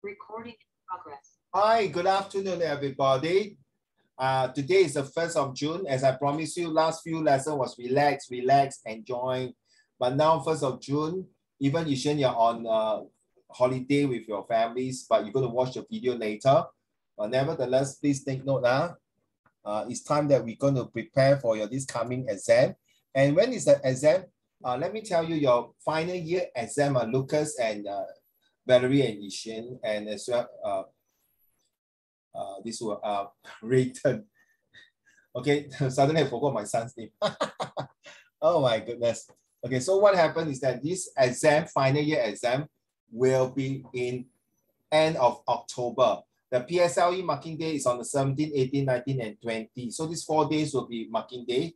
Recording in progress. Hi, good afternoon, everybody. Today is the 1st of June. As I promised you, last few lessons was relax, enjoy. But now, 1st of June, even you're on holiday with your families, but you're going to watch the video later. Nevertheless, please take note. It's time that we're going to prepare for this coming exam. And when is the exam? Let me tell you, your final year exam are Lucas and Valerie and Yishin, and as well, this was Rayton. Okay, suddenly I forgot my son's name. Oh my goodness. Okay, so what happened is that this exam, final year exam, will be in end of October. The PSLE marking day is on the 17, 18, 19, and 20. So these 4 days will be marking day.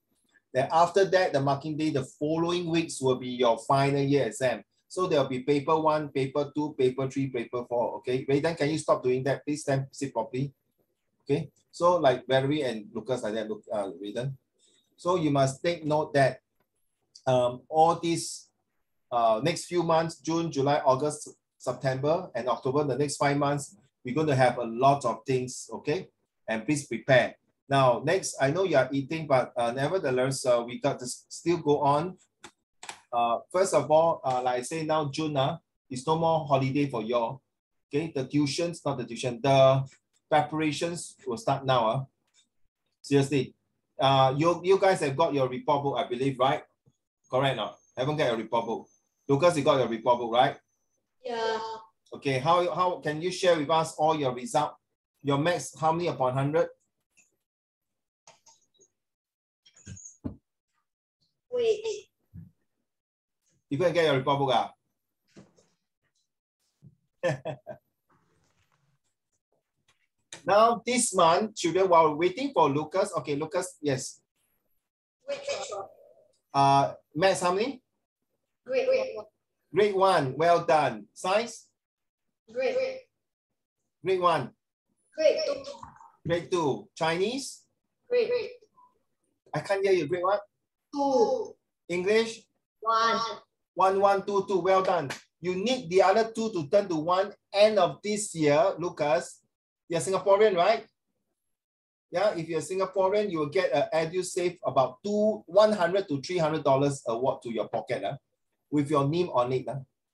Then after that, the marking day, the following weeks will be your final year exam. So there'll be paper 1, paper 2, paper 3, paper 4. Okay, Rayden, can you stop doing that? Please stand, sit properly. Okay, so like Valerie and Lucas like that, Rayden. So you must take note that all these next few months, June, July, August, September, and October, the next 5 months, we're going to have a lot of things, okay? And please prepare. Now, next, I know you are eating, but nevertheless, we got to still go on. First of all, like I say now, June, it's no more holiday for y'all. Okay, the tuitions, not the tuition, the preparations will start now. Seriously. You guys have got your report book, I believe, right? Correct now. Haven't got your report book. Lucas, you got your report book, right? Yeah. Okay, how can you share with us all your result? Your max, how many upon 100? Wait. You gonna get your report book? Now, this month, children, while waiting for Lucas, okay, Lucas, yes. Which one? Maths, how many? Grade 1. Grade 1, well done. Science? Grade 1. Grade 2. Grade 2. Chinese? Grade I can't hear you. Grade what? 2. English? 1. 1, 1, 2, 2. Well done. You need the other 2 to turn to 1 end of this year, Lucas. You're Singaporean, right? Yeah, if you're Singaporean, you will get an EduSave about $100 to $300 award to your pocket with your name on it.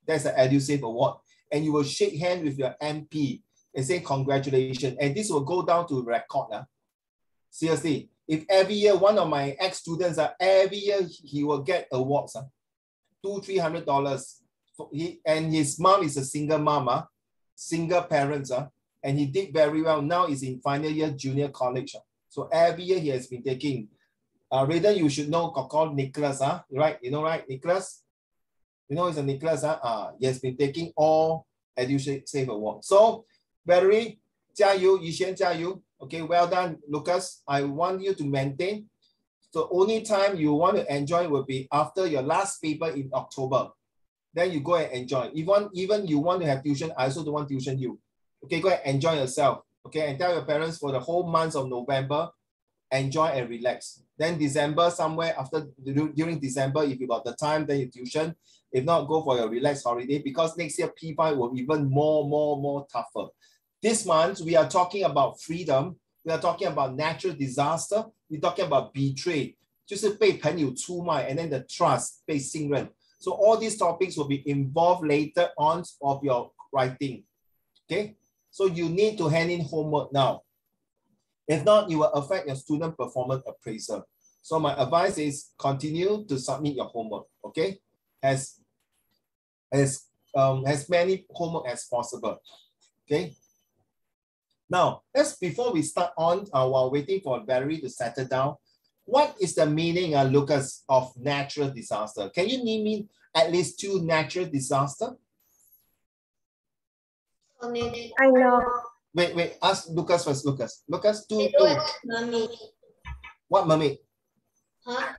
That's an EduSave award. And you will shake hands with your MP and say congratulations. And this will go down to record. Seriously, if every year one of my ex-students, every year he will get awards, $200, $300. And his mom is a single mom, single parents, and he did very well. Now he's in final year junior college. So every year he has been taking. Rayden, you should know called Nicholas, right? You know, right, Nicholas? You know, it's a Nicholas. He has been taking all EduSave awards. So, Valerie, 加油, Yishan, 加油. Okay, well done, Lucas. I want you to maintain. The only time you want to enjoy will be after your last paper in October. Then you go and enjoy. Even you want to have tuition, I also don't want tuition you. Okay, go and enjoy yourself. Okay, and tell your parents for the whole month of November, enjoy and relax. Then December, somewhere after, during December, if you got the time, then you tuition. If not, go for your relaxed holiday, because next year P5 will even more tougher. This month, we are talking about freedom. We are talking about natural disaster. We're talking about betray, 就是被朋友出卖, and then the trust, 被信任. So all these topics will be involved later on of your writing. Okay, so you need to hand in homework now. If not, it will affect your student performance appraisal. So my advice is continue to submit your homework. Okay, as many homework as possible. Okay. Now, before we start on, while waiting for Valerie to settle down, what is the meaning, Lucas, of natural disaster? Can you name me at least 2 natural disasters? I know. Wait, ask Lucas first, Lucas. Lucas, 2. Mermaid. What mermaid? Huh?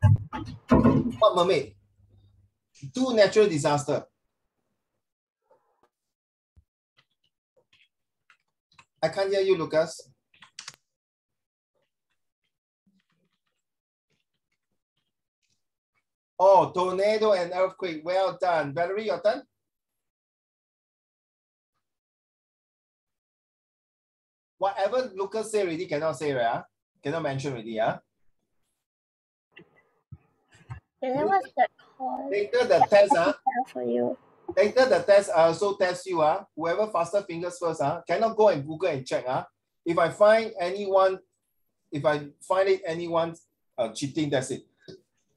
What mermaid? 2 natural disasters. I can't hear you, Lucas. Oh, tornado and earthquake. Well done. Valerie, your turn. whatever Lucas say already cannot say, right? Cannot mention already, yeah? What's that called? Later the test, for you. Later the test, I also test you, whoever faster fingers first, cannot go and Google and check, If I find anyone cheating, that's it.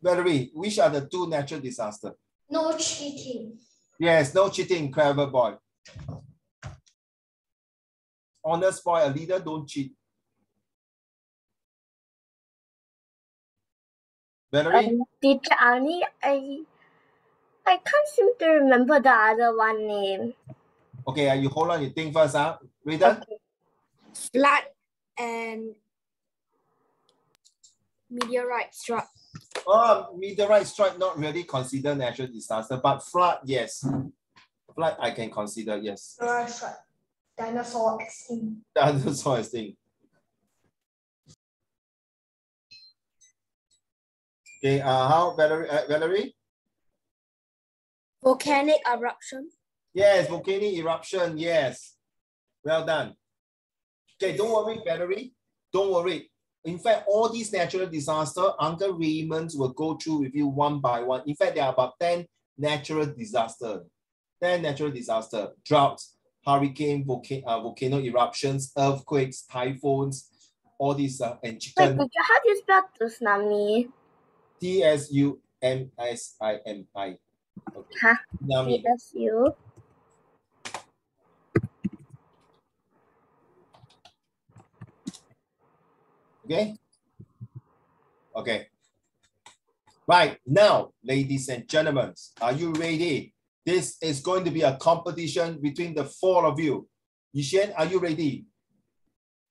Valerie, which are the 2 natural disasters? No cheating. Yes, no cheating, clever boy. Honest boy, a leader don't cheat. Valerie? Teacher Annie, I can't seem to remember the other one name. Okay, you hold on, you think first, Rita? Okay. Flood and meteorite strike. Oh, meteorite strike not really considered natural disaster, but flood, yes. Flood I can consider, yes. Meteorite strike. Dinosaur extinct. Dinosaur extinct. Okay, how Valerie? Volcanic eruption. Yes, volcanic eruption, yes. Well done. Okay, don't worry, Valerie. Don't worry. In fact, all these natural disasters, Uncle Raymond will go through with you one by one. In fact, there are about 10 natural disasters. 10 natural disasters. Droughts, hurricane, volcano eruptions, earthquakes, typhoons, all these, and chicken. Wait, teacher, how do you spell tsunami? T-S-U-M-S-I-M-I. Okay. Huh? Tsunami. T-S-U. Okay? Okay. Right, now, ladies and gentlemen, are you ready? This is going to be a competition between the 4 of you. Yishen, are you ready?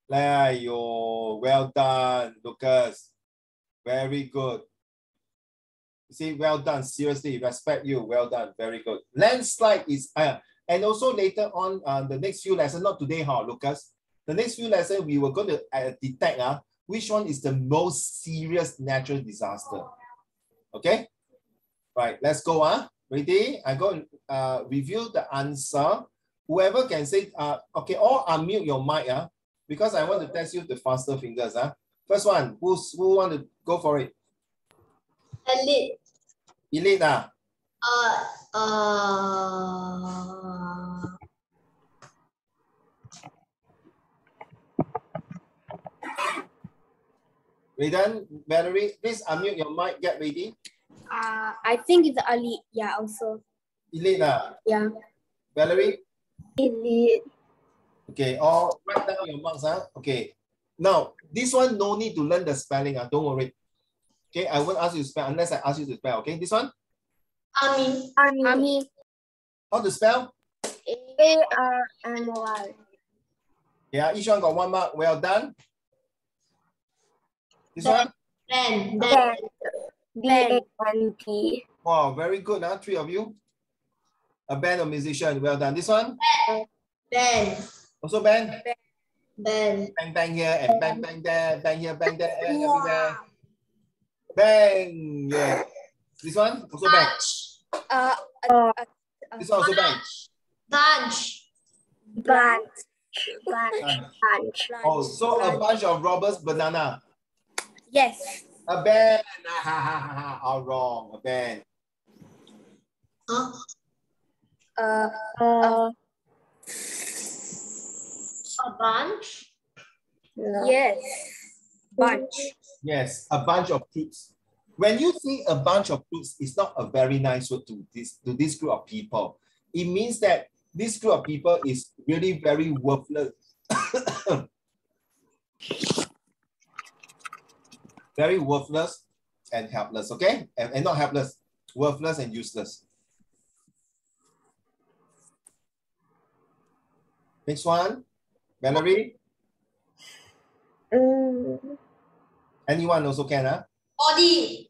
Well done, Lucas. Very good. See, well done. Seriously, respect you. Well done. Very good. Landslide is, and also later on, the next few lessons, not today, Lucas. The next few lessons, we were going to detect which one is the most serious natural disaster. Okay? Right, let's go. Ready? I'm going to review the answer. Whoever can say, okay, all unmute your mic, because I want to test you the faster fingers. First one, who want to go for it? Elite. Elite, We done? Valerie, please unmute your mic, get ready. I think it's elite, yeah, also. Elite, Yeah. Valerie? Elite. Okay, all write down your marks, Okay. Now, this one, no need to learn the spelling, don't worry. Okay, I won't ask you to spell unless I ask you to spell, okay? This one? Army. Army. How to spell? A-R-M-Y. Yeah, each one got 1 mark. Well done. This one? Ben. B-A-N-T. Wow, very good, 3 of you. A band of musicians. Well done. This one? Ben. Also band? Ben. Bang, bang here and bang, bang there. Bang here, bang there, everywhere. Bang. Yeah. This one? Also bang. This one also bang. Bunch. Bunch. Oh, so a bunch of robbers, banana. Yes. A band. All wrong. A band. A bunch. Yes. Bunch. Yes, a bunch of troops. When you see a bunch of troops, it's not a very nice word to this group of people. It means that this group of people is really very worthless. Very worthless and helpless, okay? And not helpless, worthless and useless. Next one, Valerie. Anyone also can, Body.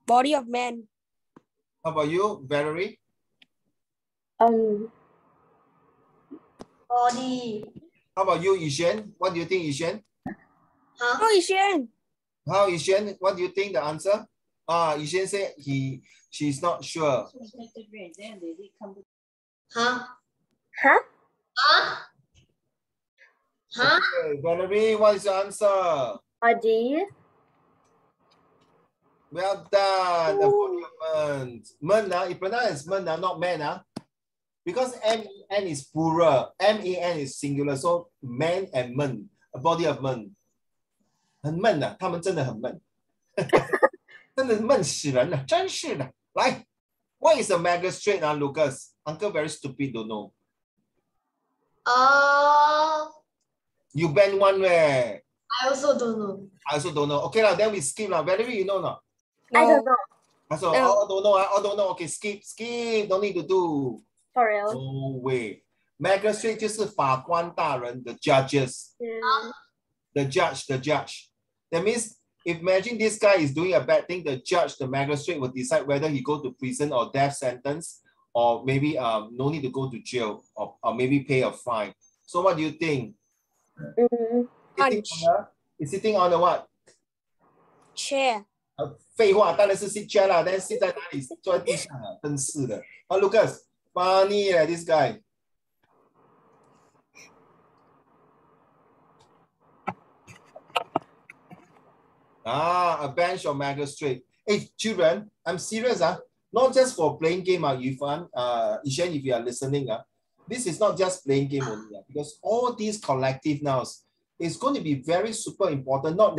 Body of man. How about you, Valerie? Body. How about you, Yishen? What do you think, Yishen? Huh? Oh, Yishen. How, Yishen? What do you think the answer? Yishen said she's not sure. Huh? Huh? Huh? Huh? Okay, Valerie, what is your answer? Adi. Well done. Men. Men, it pronounced men, not men. Because M-E-N is plural. M-A-N is singular. So man and men, a body of men. 很闷啊，他们真的很闷。真的闷死人了，真是的。来 what is a magistrate, Lucas? Uncle very stupid, don't know. You band one where? I also don't know. I also don't know. Okay, then we skip. Valerie, you know not? I don't know. So, No. don't know. Don't know. Okay, skip. Don't need to do. For real. No way. Magistrate 就是法官大人 the judges. The judge. That means, imagine this guy is doing a bad thing, the judge, the magistrate will decide whether he go to prison or death sentence, or maybe no need to go to jail, or maybe pay a fine. So what do you think? Sitting on the what? Chair. 废话，当然是 sit chair 啦，但是 sit 在哪里？坐在地上啊，真是的。Lucas, funny this guy. A bench or magistrate. Hey, children, I'm serious. Not just for playing game, Yifan, Ishan, if you are listening. This is not just playing game only, because all these collective nouns is going to be very super important. Not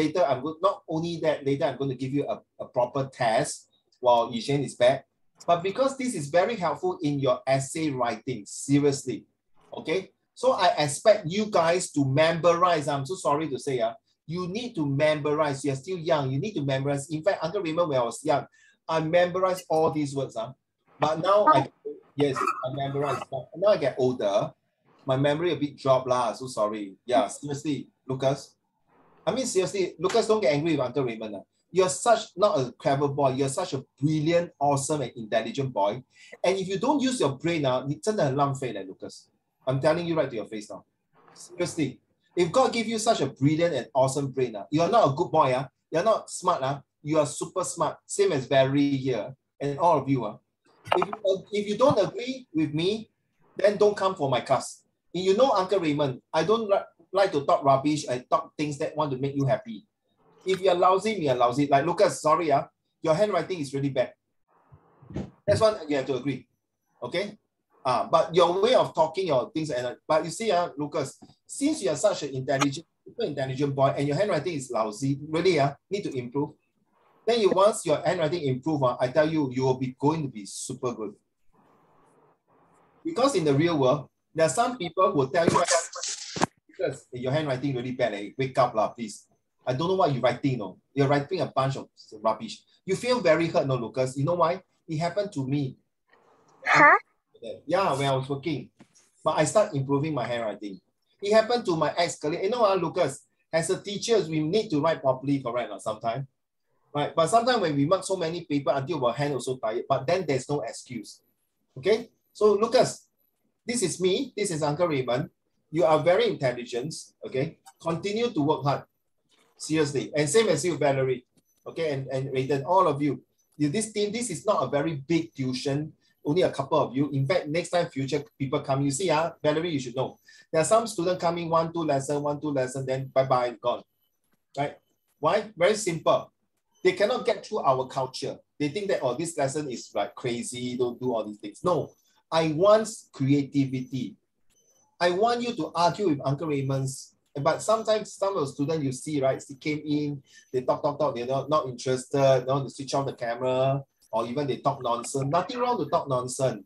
only that, later I'm going to give you a proper test while Ishan is back, but because this is very helpful in your essay writing, seriously. Okay, so I expect you guys to memorize. I'm so sorry to say, you need to memorize. You're still young. You need to memorize. In fact, Uncle Raymond, when I was young, I memorized all these words. But now, I memorized. But now I get older. My memory a bit dropped. So sorry. Yeah, seriously, Lucas. I mean, seriously, Lucas, don't get angry with Uncle Raymond. You're not a clever boy. You're such a brilliant, awesome, and intelligent boy. And if you don't use your brain, 你真的很浪费, Lucas. I'm telling you right to your face now. Seriously. If God give you such a brilliant and awesome brain, you are not a good boy, you're not smart, you are super smart, same as Valerie here, and all of you. If you don't agree with me, then don't come for my class. You know, Uncle Raymond, I don't like to talk rubbish and talk things that want to make you happy. If you're lousy, you're lousy. Like Lucas, sorry, your handwriting is really bad. That's what you have to agree. Okay? But your way of talking, your things, but you see, Lucas, since you are such an super intelligent boy and your handwriting is lousy, really, need to improve. Then once your handwriting improve, I tell you, you will be going to be super good. Because in the real world, there are some people who will tell you, because your handwriting really bad, wake up, please. I don't know what you're writing, no. You're writing a bunch of rubbish. You feel very hurt, no, Lucas. You know why? It happened to me. Huh? Yeah, when I was working. But I start improving my handwriting. It happened to my ex-colleague. You know, Lucas, as a teacher, we need to write properly, correct, sometimes. Right? But sometimes when we mark so many papers until our hand also tired, but then there's no excuse. Okay? So, Lucas, this is me. This is Uncle Raymond. You are very intelligent. Okay? Continue to work hard. Seriously. And same as you, Valerie. Okay? And Raiden, all of you. This team, this is not a very big tuition. Only a couple of you. In fact, next time future people come, you see, Valerie, you should know. There are some students coming 1-2 lesson, then bye-bye, gone. Right? Why? Very simple. They cannot get through our culture. They think that, oh, this lesson is like crazy, don't do all these things. No, I want creativity. I want you to argue with Uncle Raymond's. But sometimes some of the students you see, right, they came in, they talk, they're not interested, they want to switch off the camera, or even they talk nonsense. Nothing wrong to talk nonsense.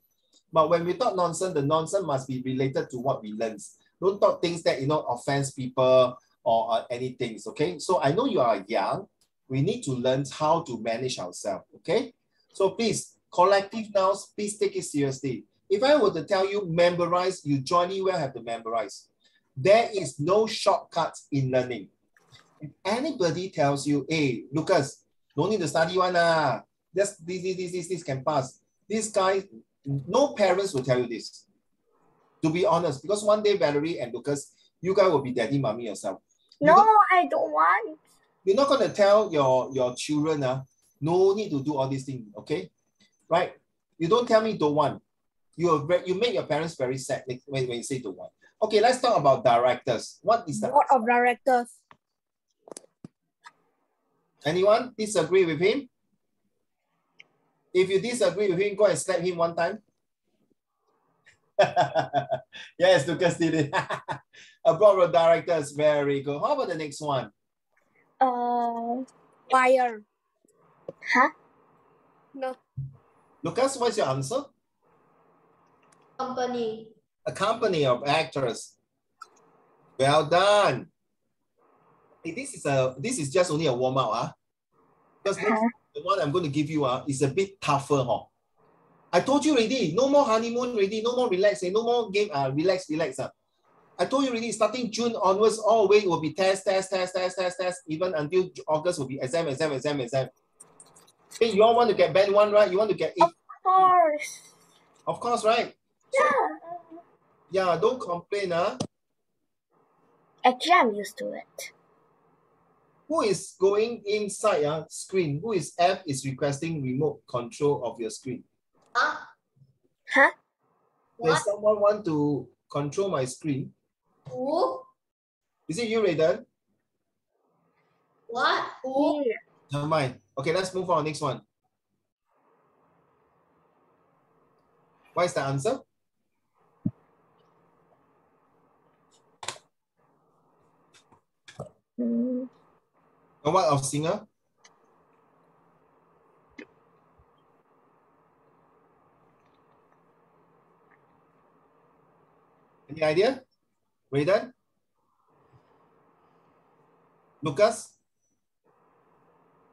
But when we talk nonsense, the nonsense must be related to what we learn. Don't talk things that, offense people or anything, okay? So I know you are young. We need to learn how to manage ourselves, okay? So please, collective nouns, please take it seriously. If I were to tell you memorize, you jointly will have to memorize. There is no shortcuts in learning. If anybody tells you, hey, Lucas, no need to study one, this can pass. This guy, no parents will tell you this. To be honest, because one day, Valerie and Lucas, you guys will be daddy, mommy yourself. No, I don't want. You're not going to tell your children, no need to do all these things, okay? Right? You don't tell me don't want. You make your parents very sad when you say to one. Okay, let's talk about directors. What is the Board of directors. Anyone disagree with him? If you disagree with him, go and slap him one time. Yes, Lucas did it. A board of directors, very good. How about the next one? Choir. Huh? No. Lucas, what's your answer? Company. A company of actors. Well done. Hey, this is just only a warm up, because the one I'm going to give you is a bit tougher, huh? I told you already, no more honeymoon already, no more relaxing, no more game, relax. I told you already, starting June onwards, all the way will be test, even until August will be exam. Hey, you all want to get band 1, right? You want to get 8? Of course. Of course, right? Yeah, don't complain, huh? Actually, I'm used to it. Who is going inside screen? Who is F is requesting remote control of your screen? Huh? Huh? Does someone want to control my screen? Who? Is it you, Rayden? What? Who? Here. Never mind. Okay, let's move on. Next one. What is the answer? Mm. And what of singer? Any idea? Rayden? Lucas?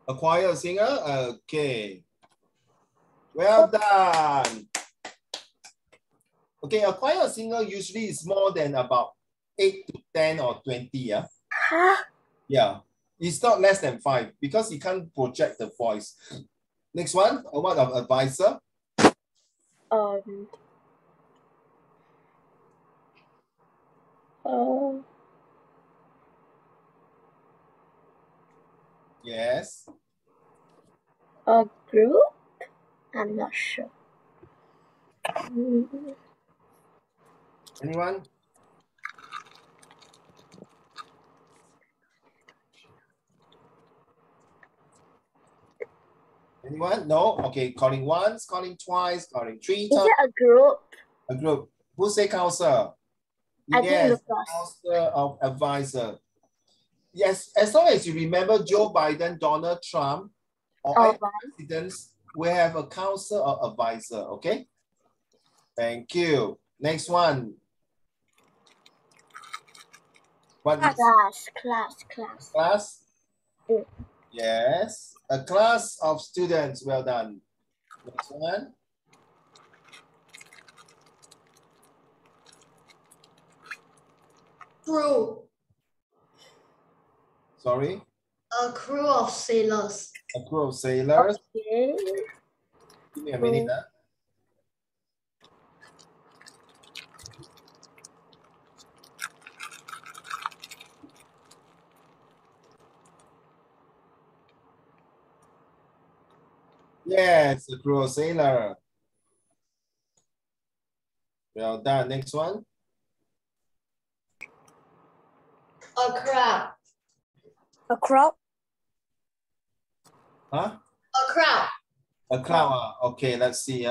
A choir, a singer? Okay. Well done. Okay, a choir singer usually is more than about 8 to 10 or 20. Yeah. Huh? Yeah. It's not less than 5 because you can't project the voice. Next one, a word of advisor. Yes. A group? I'm not sure. Anyone? Anyone? No? Okay, calling once, calling twice, calling 3 Is times. it a group? A group. Who say council? I think Yes, Lucas. council of advisor. Yes, as long as you remember Joe Biden, Donald Trump, or any presidents, we have a council of advisor, okay? Thank you. Next one. What is Class. class? Mm. Yes, a class of students. Well done. Next one. Crew. Sorry. A crew of sailors. A crew of sailors. Okay. Give me a minute. Yes, a crew of sailor. Well done. Next one. A crowd. A crowd. Huh? A crowd. A crowd. Okay, let's see.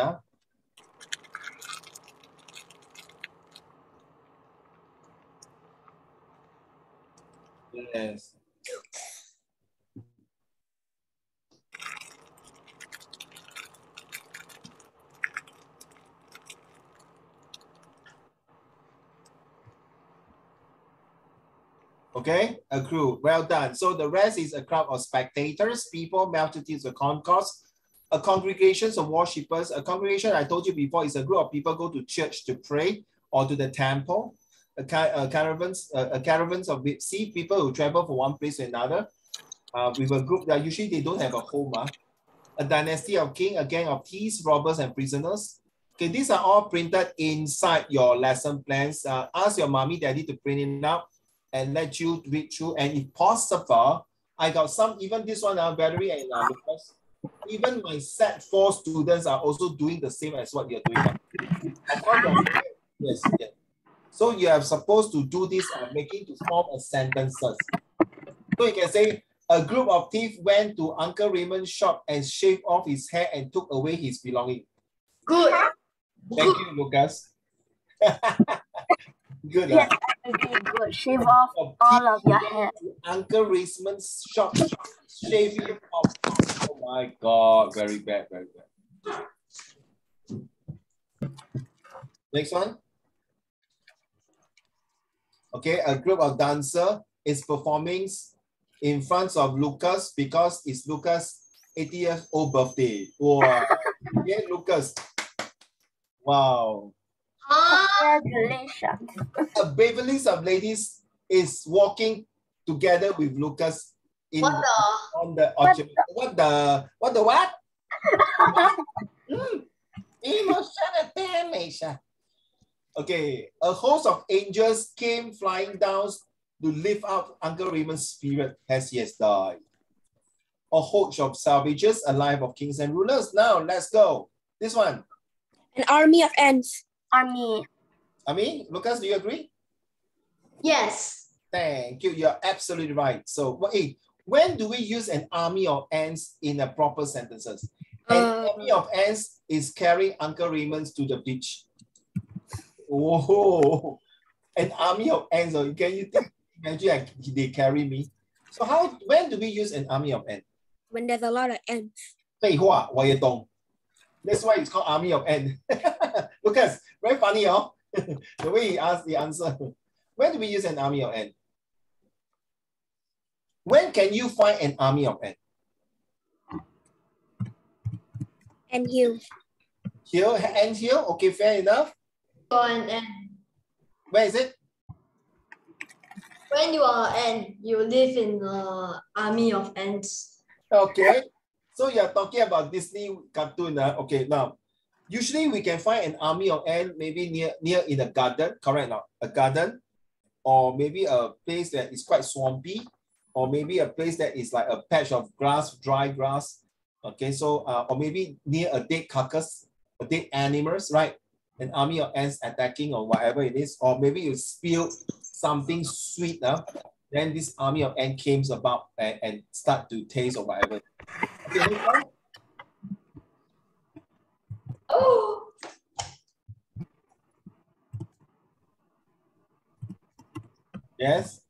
Yes. Okay, a crew. Well done. So the rest is a crowd of spectators, people, multitudes of concourse, a congregation of worshippers. A congregation, I told you before, is a group of people go to church to pray or to the temple. A caravans of people who travel from one place to another. With a group that usually they don't have a home. A dynasty of king, a gang of thieves, robbers, and prisoners. Okay, these are all printed inside your lesson plans. Ask your mommy, daddy to print it out and let you read through. And if possible, I got some, even this one, Valerie and Lucas, even my set 4 students are also doing the same as what you're doing. Of course, yes, yes. So you are supposed to do this making to form a sentences. So you can say, a group of thieves went to Uncle Raymond's shop and shaved off his hair and took away his belongings. Good. Thank you, Lucas. Good. Yes, very good. Shave off all of your hair. Uncle Raymond's shop, shaving off. Oh my God, very bad, very bad. Next one. Okay, a group of dancers is performing in front of Lucas because it's Lucas' 80th birthday. Wow. Yeah, Lucas. Wow. Congratulations. A Beverly of ladies is walking together with Lucas in on the orchard. What the what? Emotional damage. Okay, a host of angels came flying down to lift up Uncle Raymond's spirit as he has died. A host of salvages, a life of kings and rulers. Now let's go. This one. An army of ants. Army. Lucas, do you agree? Yes. Thank you. You're absolutely right. So, when do we use an army of ants in a proper sentences? An army of ants is carrying Uncle Raymond to the beach. Oh, an army of ants. Can you imagine they carry me? So when do we use an army of ants? When there's a lot of ants. 废话，我也懂. That's why it's called army of ants. Lucas, very funny, huh? The way he asked the answer. When do we use an army of ants? When can you find an army of ants? And hill. Here, ant hill. Okay, fair enough. An ant. Where is it? When you are an ant, you live in an army of ants. Okay. So you're talking about Disney cartoon. Okay, now, usually we can find an army of ants maybe near in a garden, correct now? A garden, or maybe a place that is quite swampy, or maybe a place that is like a patch of grass, dry grass. Okay, so, or maybe near a dead carcass, a dead animals, right? An army of ants attacking or whatever it is, or maybe you spill something sweet, then this army of ants came about and start to taste or whatever. Okay, next one. Oh. Yes.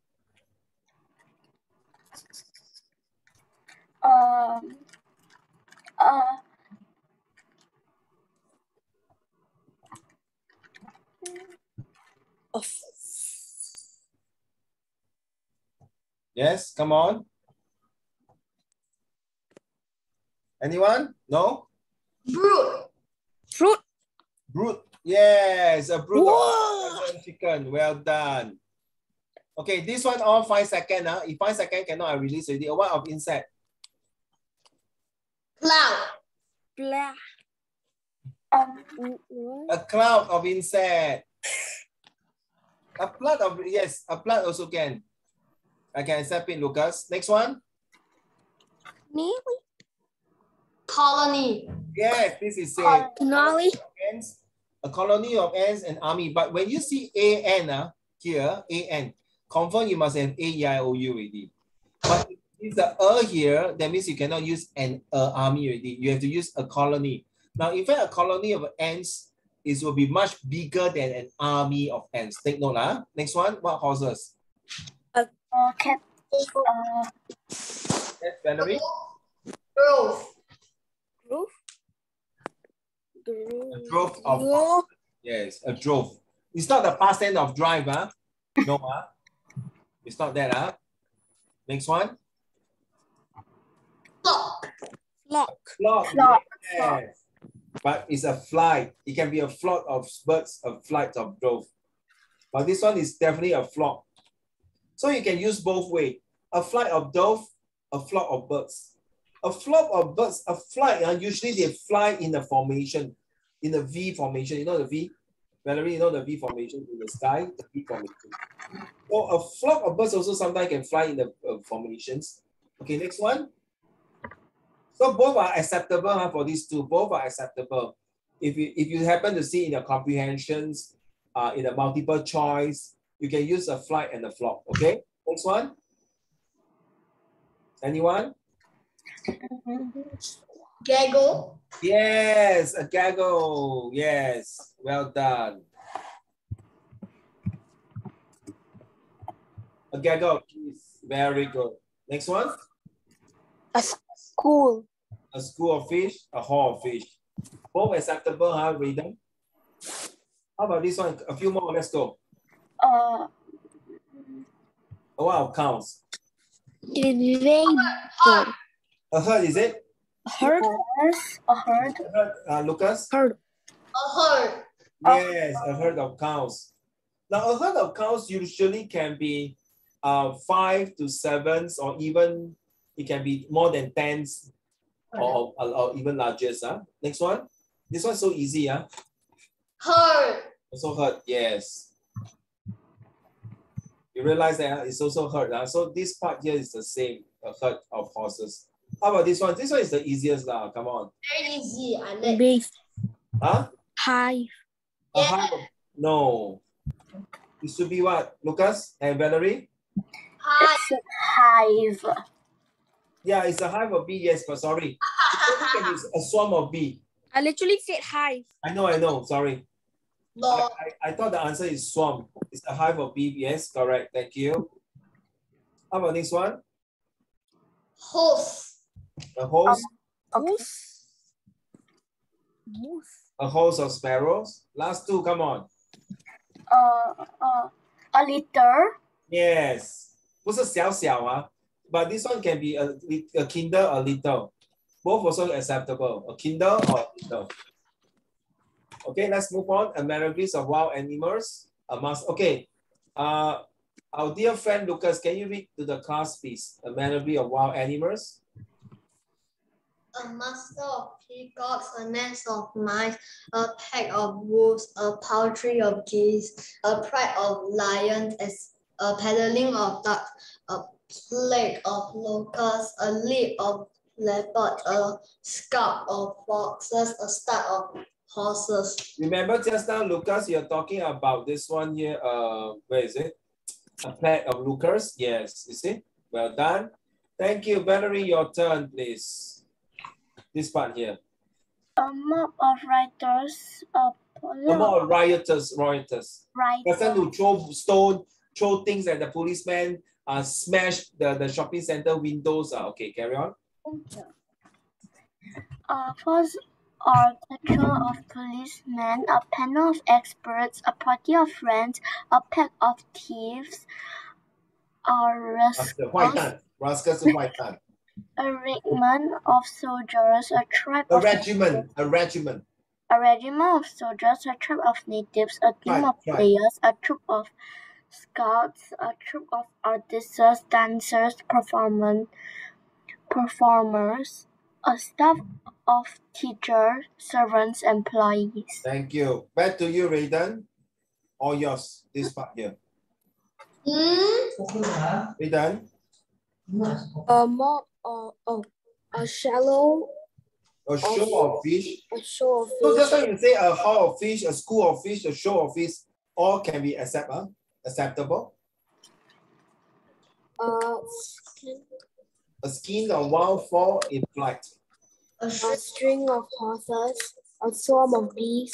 Yes, come on. Anyone? No? Brood. Fruit. Brood. Yes, a brood of chicken. Well done. Okay, this one all 5 seconds. If 5 seconds cannot, I release already. What of insect? Cloud. Blah. A cloud of insect. A plant of, yes, a plant also can. I can accept it, Lucas. Next one. Colony. Yes, this is it. Nolly. Ants, a colony of ants and army. But when you see AN here, AN, confirm you must have AEIOU already. But if it's the here, that means you cannot use an army already. You have to use a colony. Now, in fact, a colony of ants will be much bigger than an army of ants. Take note. Next one, what horses? Cat. Yes, Valerie. Grove. Grove. A drove of yes, a drove. It's not the past tense of drive, No, it's not that, Next one. Flock. Flock. Flock. Yes. But it's a flight. It can be a flock of birds, a flight of drove. But this one is definitely a flock. So you can use both ways. A flight of dove, a flock of birds. A flock of birds, a flight, usually they fly in a formation, in a V formation. You know the V? Valerie, you know the V formation in the sky? The V formation. So a flock of birds also sometimes can fly in the formations. Okay, next one. So both are acceptable for these two. Both are acceptable. if you happen to see in your comprehensions, in a multiple choice, you can use a flight and a flock. Okay, next one. Anyone? Gaggle. Yes, a gaggle. Yes, well done. A gaggle of geese. Very good. Next one. A school. A school of fish, a haul of fish. Both acceptable, huh, Raiden? How about this one? A few more. Let's go. Uh, A while of counts. Rainbow. A herd, is it? Herd. a herd. A herd, Lucas? Herd. A herd. Yes, a herd of cows. Now, a herd of cows usually can be 5 to 7, or even it can be more than 10s or even larger. Next one. This one's so easy. Herd. Also herd, yes. You realize that it's also herd. So this part here is the same, a herd of horses. How about this one? This one is the easiest. Come on. Very easy. I like. Bees. Huh? Hive. A hive of, no. It should be what? Lucas and Valerie? Hi. It's a hive. Yeah, it's a hive of bee, yes, but sorry. It's a swarm of bee. I literally said hive. I know, sorry. No. I thought the answer is swarm. It's a hive of bee, yes, correct, thank you. How about this one? Horse. A host? Goose. Goose. A host of sparrows? Last two, come on. A litter. Yes. 不是小小 but this one can be a Kindle or little. Both also acceptable. A Kindle or a little. Okay, let's move on. A Melodies of Wild Animals. Okay. Our dear friend Lucas, can you read to the class, please? A Melody of Wild Animals. A master of peacocks, a nest of mice, a pack of wolves, a poultry of geese, a pride of lions, a peddling of ducks, a plague of locusts, a leap of leopards, a scout of foxes, a start of horses. Remember just now, Lucas, you're talking about this one here. Where is it? A pack of locusts. Yes, you see? Well done. Thank you. Valerie, your turn, please. This part here. A mob of rioters. A mob of rioters. Person who throw stone, throw things at the policeman, smash the shopping center windows. Okay, carry on. A force orchestra of policemen, a panel of experts, a party of friends, a pack of thieves, Rascals is white tan. a regiment of soldiers, a tribe A of regiment. a regiment of soldiers, a tribe of natives, a team of players, a troop of scouts, a troop of artists, dancers, performers, a staff of teachers, servants, employees. Thank you. Back to you, Raiden. All yours. This part here. Raiden. A mob a shallow. A show of fish. A show of fish. So just like you say a haul of fish, a school of fish, a show of fish, all can be acceptable. A skein of wild fowl in flight. A string of horses, a swarm of bees,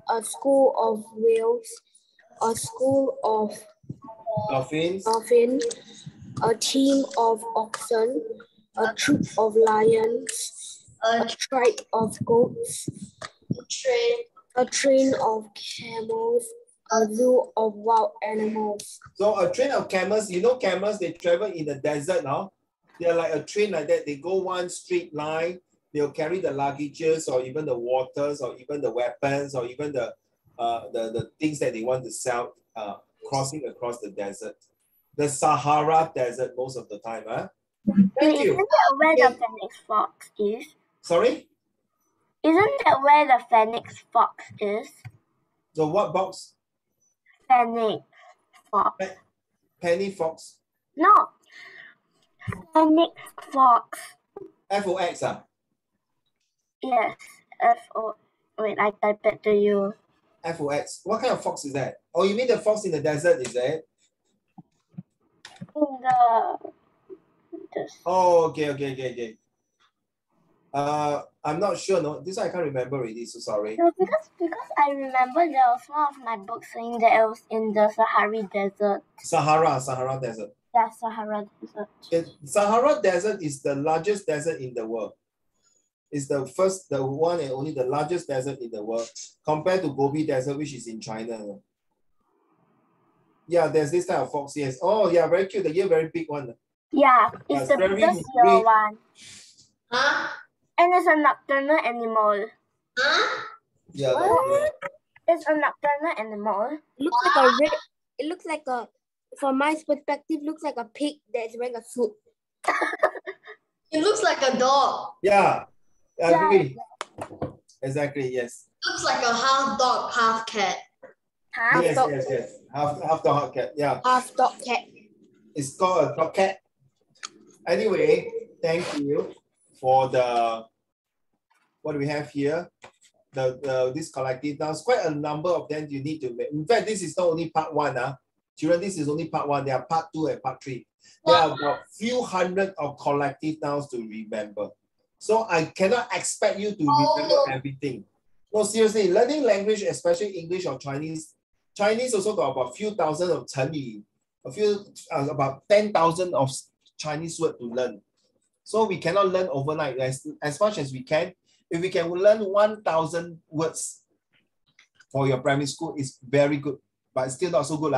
a school of whales, a school of Dolphins. A team of oxen, a troop of lions, a tribe of goats, a train of camels, a zoo of wild animals. So a train of camels, you know camels, they travel in the desert now. They're like a train like that. They go one straight line. They'll carry the luggages or even the waters or even the weapons or even the things that they want to sell crossing across the desert. The Sahara Desert most of the time. Thank you. Isn't that where the Phoenix Fox is? Sorry? Isn't that where the Phoenix Fox is? The what box? Phoenix Fox. Penny Fox. No. Phoenix Fox. Fox. Yes. F-O. Wait, I type it to you. Fox. What kind of fox is that? Oh, you mean the fox in the desert, is it? In this. Oh, okay. I'm not sure. No, this I can't remember already. So sorry. No, because I remember there was one of my books saying that it was in the Sahara Desert. Sahara Desert. Yeah, Sahara Desert. Sahara Desert is the largest desert in the world. It's the one and only the largest desert in the world compared to Gobi Desert, which is in China. Yeah, there's this type of fox. Yes. Oh, yeah, very cute. The ear very big one. Yeah, it's the biggest yellow one. Huh? And it's a nocturnal animal. Huh? Yeah. It's a nocturnal animal. Looks like a red. It looks like a. From my perspective, looks like a pig that's wearing a suit. It looks like a dog. Yeah. I agree. Exactly. Yes. Looks like a half dog, half cat. Yes. Half dog, half cat. Yeah. Half dog cat. It's called a dog cat. Anyway, thank you for the what do we have here? This collective nouns. Quite a number of them you need to make. In fact, this is not only part 1. Children, this is only part 1. There are part 2 and part 3. There are about few hundred of collective nouns to remember. So I cannot expect you to remember everything. No, seriously, learning language, especially English or Chinese. Chinese also got about few thousand of 成语, about 10,000 of Chinese word to learn. So we cannot learn overnight as much as we can. If we can learn 1,000 words for your primary school, it's very good, but it's still not so good.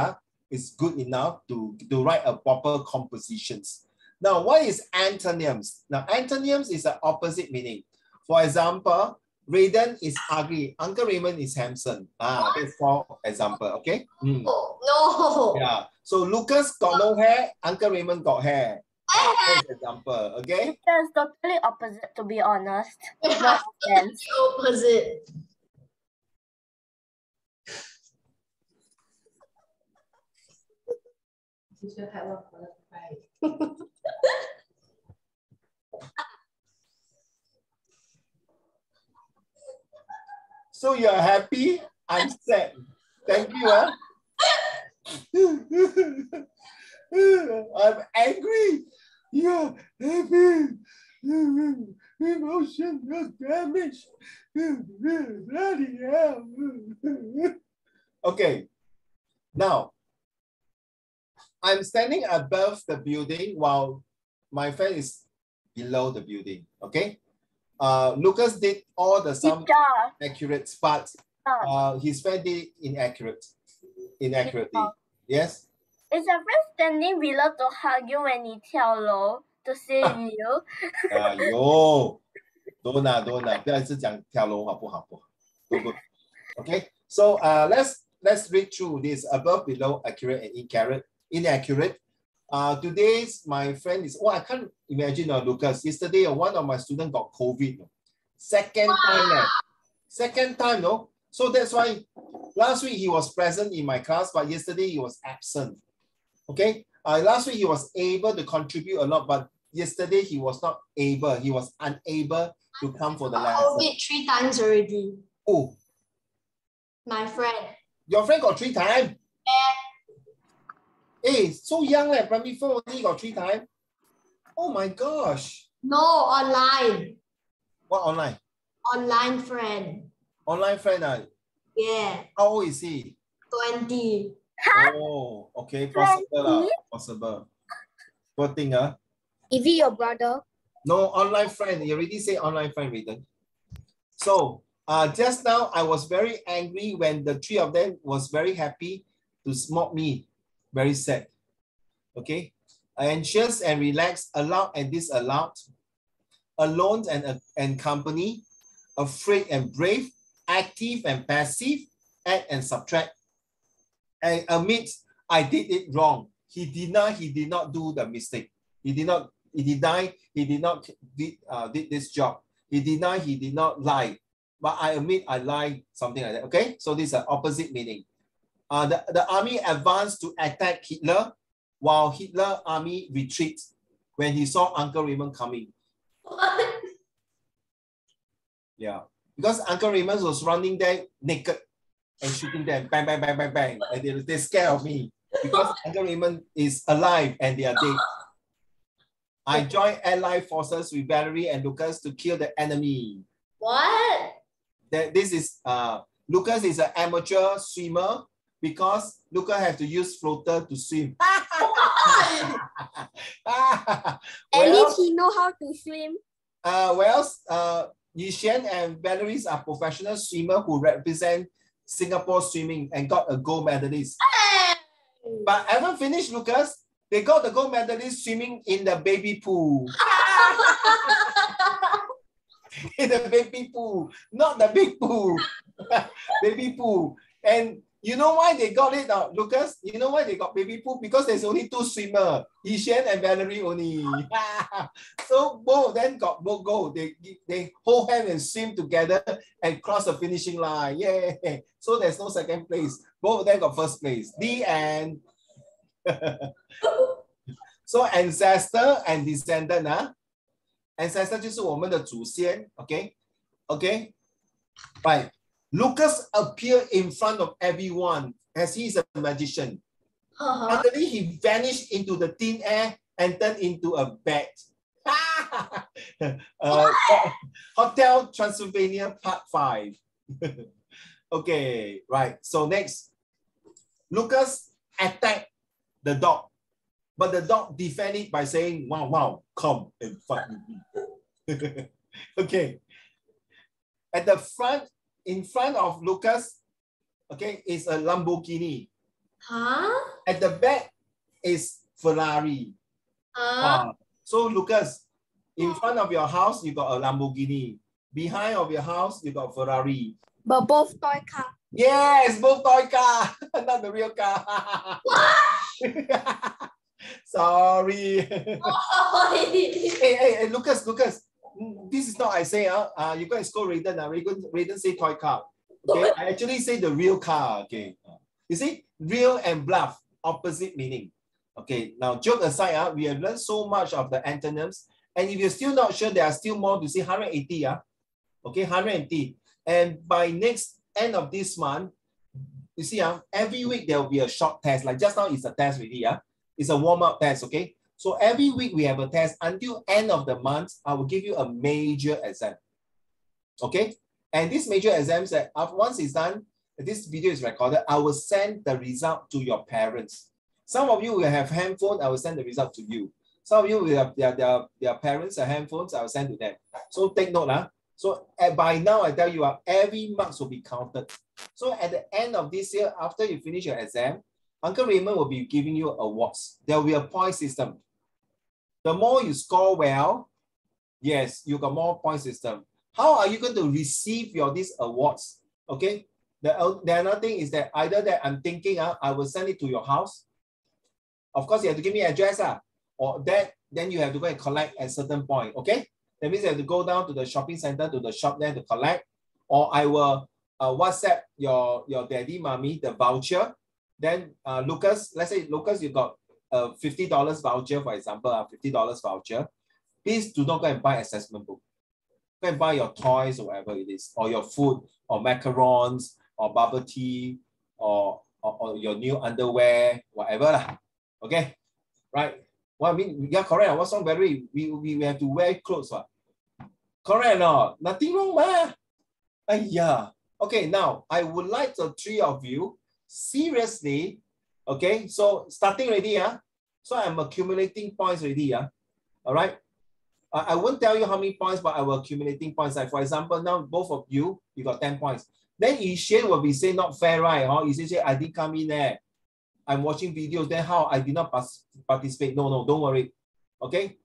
It's good enough to write a proper compositions. Now, what is antonyms? Now, antonyms is an opposite meaning. For example, Raiden is ugly. Uncle Raymond is handsome. That's for example, okay? No. Yeah. So Lucas got no hair. Uncle Raymond got hair. That's example, okay? It's totally opposite, to be honest. No offense. Opposite. So you're happy? I'm sad. Thank you. I'm angry. Yeah, happy. Emotional damage. Bloody hell. Okay. Now, I'm standing above the building while my friend is below the building. Okay. Lucas did all the some accurate parts. His friend did inaccurately. Yes. Is your friend standing below to hug you when you 跳楼 to save you? 有 don't 不要一直讲跳楼好不好？不 good. Okay. So let's read through this above, below, accurate, and inaccurate. Today's my friend is, I can't imagine Lucas. Yesterday, one of my students got COVID. Second time, no? So that's why last week he was present in my class, but yesterday he was absent. Okay? Last week he was able to contribute a lot, but yesterday he was not able. He was unable to come for the lesson. COVID 3 times already. Oh. My friend. Your friend got 3 times? Hey, so young, primary 4 only got 3 times? Oh my gosh. No, online. What online? Online friend. Online friend? Yeah. How old is he? 20. Oh, okay, possible. Possible. Good thing, Is he your brother? No, online friend. You already say online friend, Raiden. So, just now I was very angry when the 3 of them was very happy to smoke me. Very sad. Okay. Anxious and relaxed, allowed and disallowed, alone and company, afraid and brave, active and passive, add and subtract. And admit I did it wrong. He denied he did not do the mistake. He denied he did not did this job. He denied he did not lie. But I admit I lied, something like that. Okay. So this is an opposite meaning. The army advanced to attack Hitler, while Hitler army retreats when he saw Uncle Raymond coming. What? Yeah. Because Uncle Raymond was running there naked and shooting them, bang, bang, bang, bang, bang. And they're scared of me because Uncle Raymond is alive and they are dead. I joined Allied forces with Valerie and Lucas to kill the enemy. What? This is Lucas is an amateur swimmer because Lucas has to use floater to swim. At least he know how to swim. Yishan and Valerie are professional swimmers who represent Singapore swimming and got a gold medalist. But haven't finished, Lucas. They got the gold medalist swimming in the baby pool. In the baby pool, not the big pool. Baby pool. And you know why they got it, Lucas? You know why they got baby pool? Because there's only 2 swimmers, Yishan and Valerie only. So both of them got both gold. They hold hands and swim together and cross the finishing line. Yay! So there's no second place. Both of them got first place. The end. So ancestor and descendant, ancestor 就是我们的祖先 okay? Okay? Right. Lucas appeared in front of everyone as he is a magician. Suddenly he vanished into the thin air and turned into a bat. Hotel Transylvania Part 5. Okay, right. So next, Lucas attacked the dog, but the dog defended by saying, "Wow, wow, come and fight with me." Okay. At the front, in front of Lucas, okay, is a Lamborghini. At the back is Ferrari. So Lucas, in front of your house, you got a Lamborghini. Behind of your house, you got Ferrari. But both toy car. Yes, both toy car, not the real car. Sorry. Hey, Lucas, this is not I say, you guys scold Raiden. Raiden say toy car. Okay, I actually say the real car. Okay, you see, real and bluff, opposite meaning. Okay, now joke aside, we have learned so much of the antonyms, and if you're still not sure, there are still more to see. 180, okay, 180, and by next end of this month, you see, every week there will be a short test. Like just now, it's a test already. It's a warm-up test. Okay, so every week we have a test until end of the month. I will give you a major exam. Okay, and this major exams that once it's done, this video is recorded. I will send the result to your parents. Some of you will have handphone. I will send the result to you. Some of you will have their parents' handphones. I will send to them. So take note, So by now, I tell you, every marks will be counted. So at the end of this year, after you finish your exam, Uncle Raymond will be giving you awards. There will be a point system. The more you score well, yes, you got more point system. How are you going to receive these awards? Okay. The another thing is that either that I'm thinking, I will send it to your house. Of course, you have to give me address, or that then you have to go and collect at a certain point. Okay. That means you have to go down to the shopping center, to the shop there to collect, or I will WhatsApp your daddy, mommy, the voucher. Then Lucas, let's say Lucas, you got a $50 voucher, for example, a $50 voucher. Please do not go and buy assessment book. Go and buy your toys or whatever it is, or your food, or macarons, or bubble tea, or your new underwear, whatever. Okay, right? Well, I mean, yeah, correct. What's wrong, Barry? We have to wear clothes. Correct or not? Nothing wrong, ma. Yeah. Okay, now I would like the 3 of you seriously. Okay, so starting already, so I'm accumulating points already, all right. I won't tell you how many points, but I will accumulating points. Like for example, now both of you got 10 points. Then Yishan will be saying not fair, right? Yishan say I didn't come in there. I'm watching videos. Then how I did not participate? No, don't worry. Okay,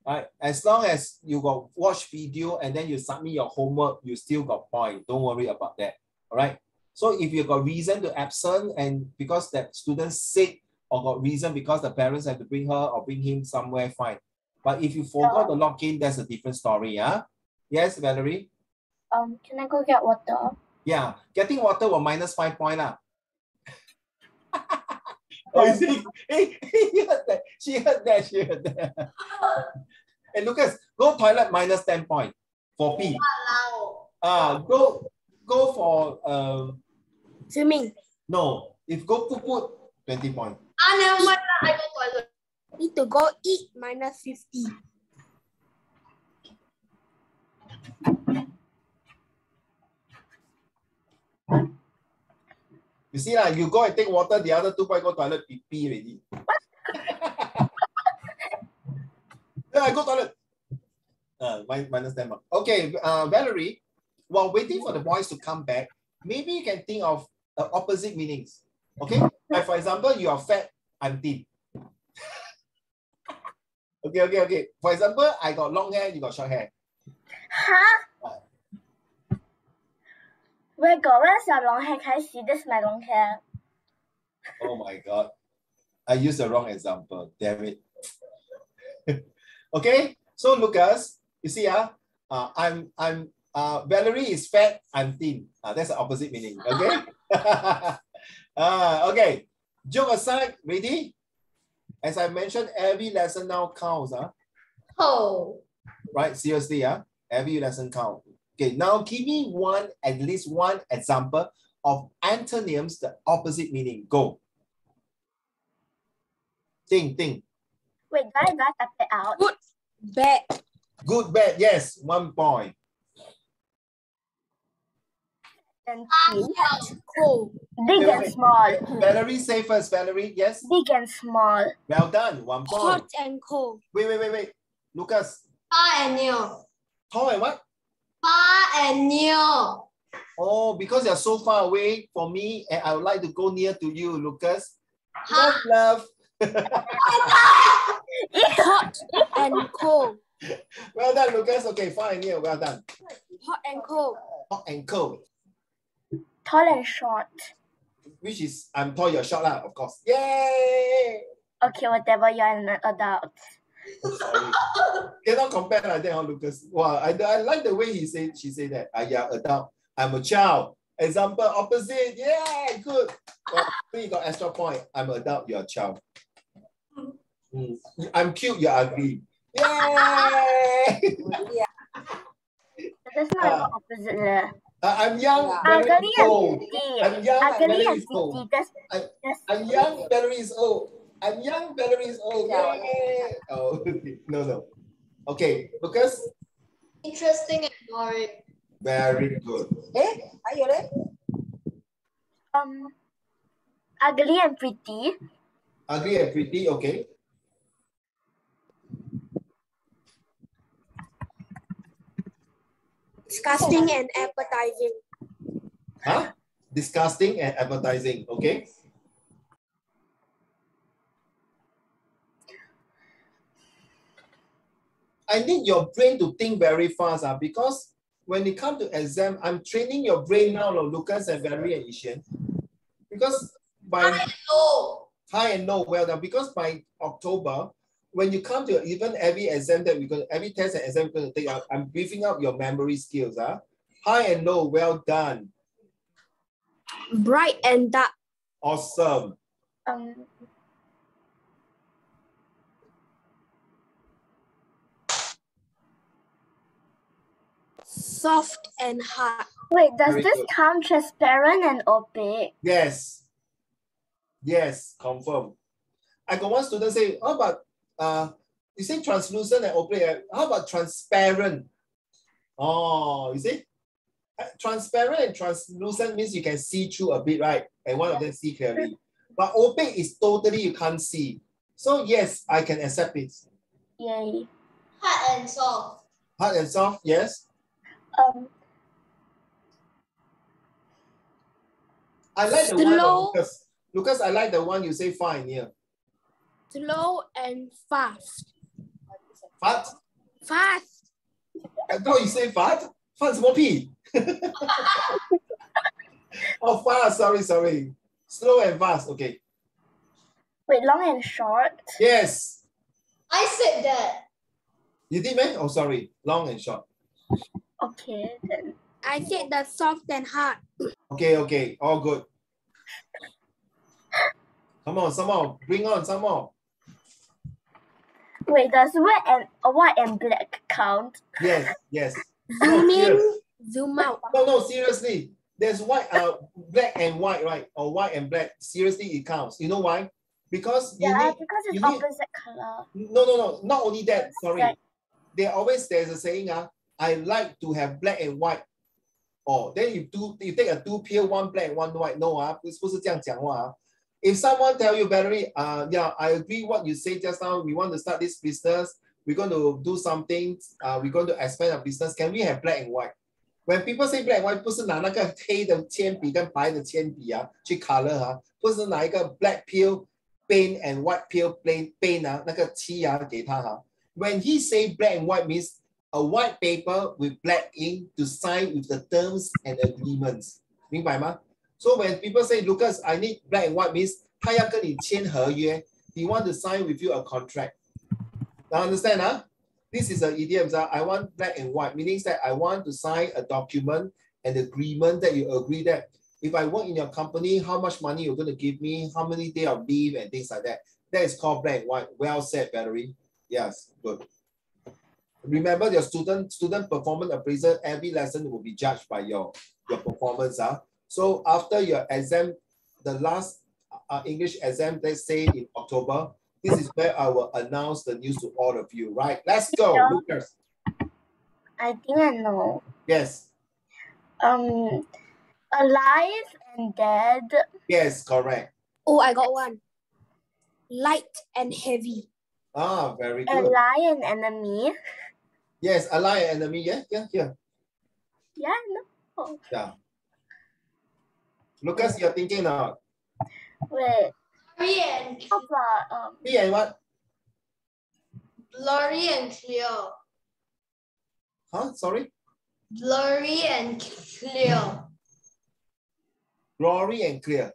all right. As long as you got watch video and then you submit your homework, you still got point. Don't worry about that. All right. So if you got reason to absent and because that student sick or got reason because the parents have to bring her or bring him somewhere, fine. But if you forgot to log in, that's a different story. Yes, Valerie? Can I go get water? Yeah, getting water will minus 5 points. Oh, you see? Hey, she heard that. Hey, Lucas, go toilet minus 10 points for pee. Go for Swimming. no. If go put 20 points. Never mind. I go toilet. Need to go eat -50. You see, you go and take water, the other 2 points go toilet pee already. Yeah, I go toilet. Minus 10 marks. Okay, Valerie, while waiting for the boys to come back, maybe you can think of opposite meanings. Okay? Like for example, you are fat, I'm thin. Okay. For example, I got long hair, you got short hair. Huh? Where's your long hair? Can I see this my long hair? Oh my God. I used the wrong example. Damn it. Okay, so Lucas, you see, Valerie is fat, I'm thin. That's the opposite meaning. Okay. Okay. Joke aside, ready? As I mentioned, every lesson now counts. Oh. Right? Seriously, every lesson counts. Okay, now give me at least one example of antonyms, the opposite meaning. Go. Think. Wait, do I tap it out? Good, bad. Good, bad. Yes, 1 point. And Cold. big and small. Valerie, say first. Valerie, yes? Big and small. Well done. 1 point. Hot and cold. Wait. Lucas. Far and near. Tall and what? Far and near. Oh, because you're so far away from me and I would like to go near to you, Lucas. Love. Hot and cold. Well done, Lucas. Okay, far and near. Well done. Hot and cold. Hot and cold. Tall and short. Which is, I'm tall, you're short, of course. Yay! Okay, whatever, you're an adult. Sorry. Cannot compare like that, Lucas. Wow, I like the way she said that. Yeah, adult. I'm a child. Example, opposite. Yeah, good. Well, you got extra point. I'm an adult, you're a child. I'm cute, you're ugly. Yay! That's not opposite. I'm young, Valerie is old. I'm young, Valerie is old. I'm young, Valerie is old. I'm young, Valerie is old. Yay! Oh, no. Okay, Lucas? Interesting and boring. Very good. Ugly and pretty. Ugly and pretty, okay. Disgusting and appetizing. Huh? Disgusting and appetizing, okay. I need your brain to think very fast because when it comes to exam, I'm training your brain now, Lucas and Valerie and Ishan. Because by high and low, well done. Because by October, when you come to even every exam that every test and exam we're going to take out, I'm beefing up your memory skills. High and low, well done. Bright and dark. Awesome. Soft and hard. Wait, does this count transparent and opaque? Yes. Yes, confirm. I got one student say, how about you say translucent and opaque? How about transparent? Oh, you see? Transparent and translucent means you can see through a bit, right? And one of them see clearly. But opaque is totally you can't see. So yes, I can accept it. Yay. Hard and soft. Hard and soft, yes. I like the one, Lucas, I like the one you say fine here. Slow and fast. Fast? Fast. I thought you say fast. Fast what P? Oh, fast, sorry. Slow and fast, okay. Wait, long and short? Yes. I said that. You did, man? Oh, sorry. Long and short. Okay, then. I said the soft and hard. Okay. All good. Come on, some more. Bring on some more. Wait, does white and black count? Yes. Zoom in Zoom out. No, seriously. There's white, black and white, right? Or white and black. Seriously, it counts. You know why? Because because it's opposite color. No. Not only that. Sorry. There's a saying, I like to have black and white. Oh, then you take a 2 pair, 1 black, 1 white. No, 不是这样讲话. If someone tell you, Valerie, yeah, I agree what you say just now. We want to start this business. We're going to do something. We're going to expand our business. Can we have black and white? When people say black and white, 不是拿那个黑的铅笔跟白的铅笔去 color 不是拿一个 black peel paint and white peel paint 那个漆给他When he say black and white means a white paper with black ink to sign with the terms and agreements. 明白吗? So when people say, Lucas, I need black and white means 他要跟你签合约 he want to sign with you a contract. Now understand? This is an idiom. I want black and white, meaning that I want to sign a document, an agreement that you agree that if I work in your company, how much money you're going to give me, how many days of leave and things like that. That is called black and white. Well said, Valerie. Yes, good. Remember your student performance appraisal, every lesson will be judged by your performance. So after your exam, the last English exam, let's say in October, this is where I will announce the news to all of you, right? Let's go, Lucas. I think I know. Yes. Alive and dead. Yes, correct. Oh, I got one. Light and heavy. Ah, very good. Ally and enemy. Yes, ally and enemy. Yeah. Yeah, no. Yeah. Lucas, you're thinking now. Wait. Blurry and Me and what? blurry and clear. Huh? Sorry? Blurry and clear. Glory and clear.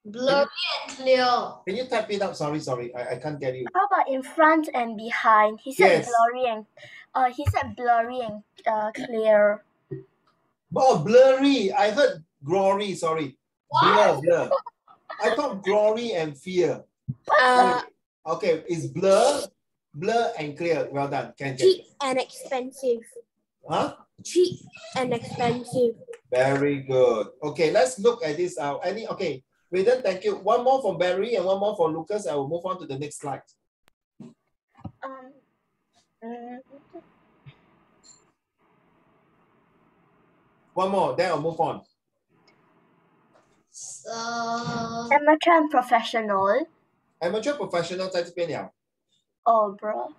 Blurry and clear. Can you type it up? Sorry. I can't get you. How about in front and behind? He said Yes. blurry and clear. Oh, blurry. I heard glory. Sorry. What? Blur. I thought glory and fear. Okay, it's blur and clear. Well done. Cheap and expensive. Huh? Cheap and expensive. Very good. Okay, let's look at this. Okay, Raiden, thank you. One more for Barry and one more for Lucas. I will move on to the next slide. One more, then I'll move on. Amateur and professional. Amateur professional 在这边了。Oh, bro.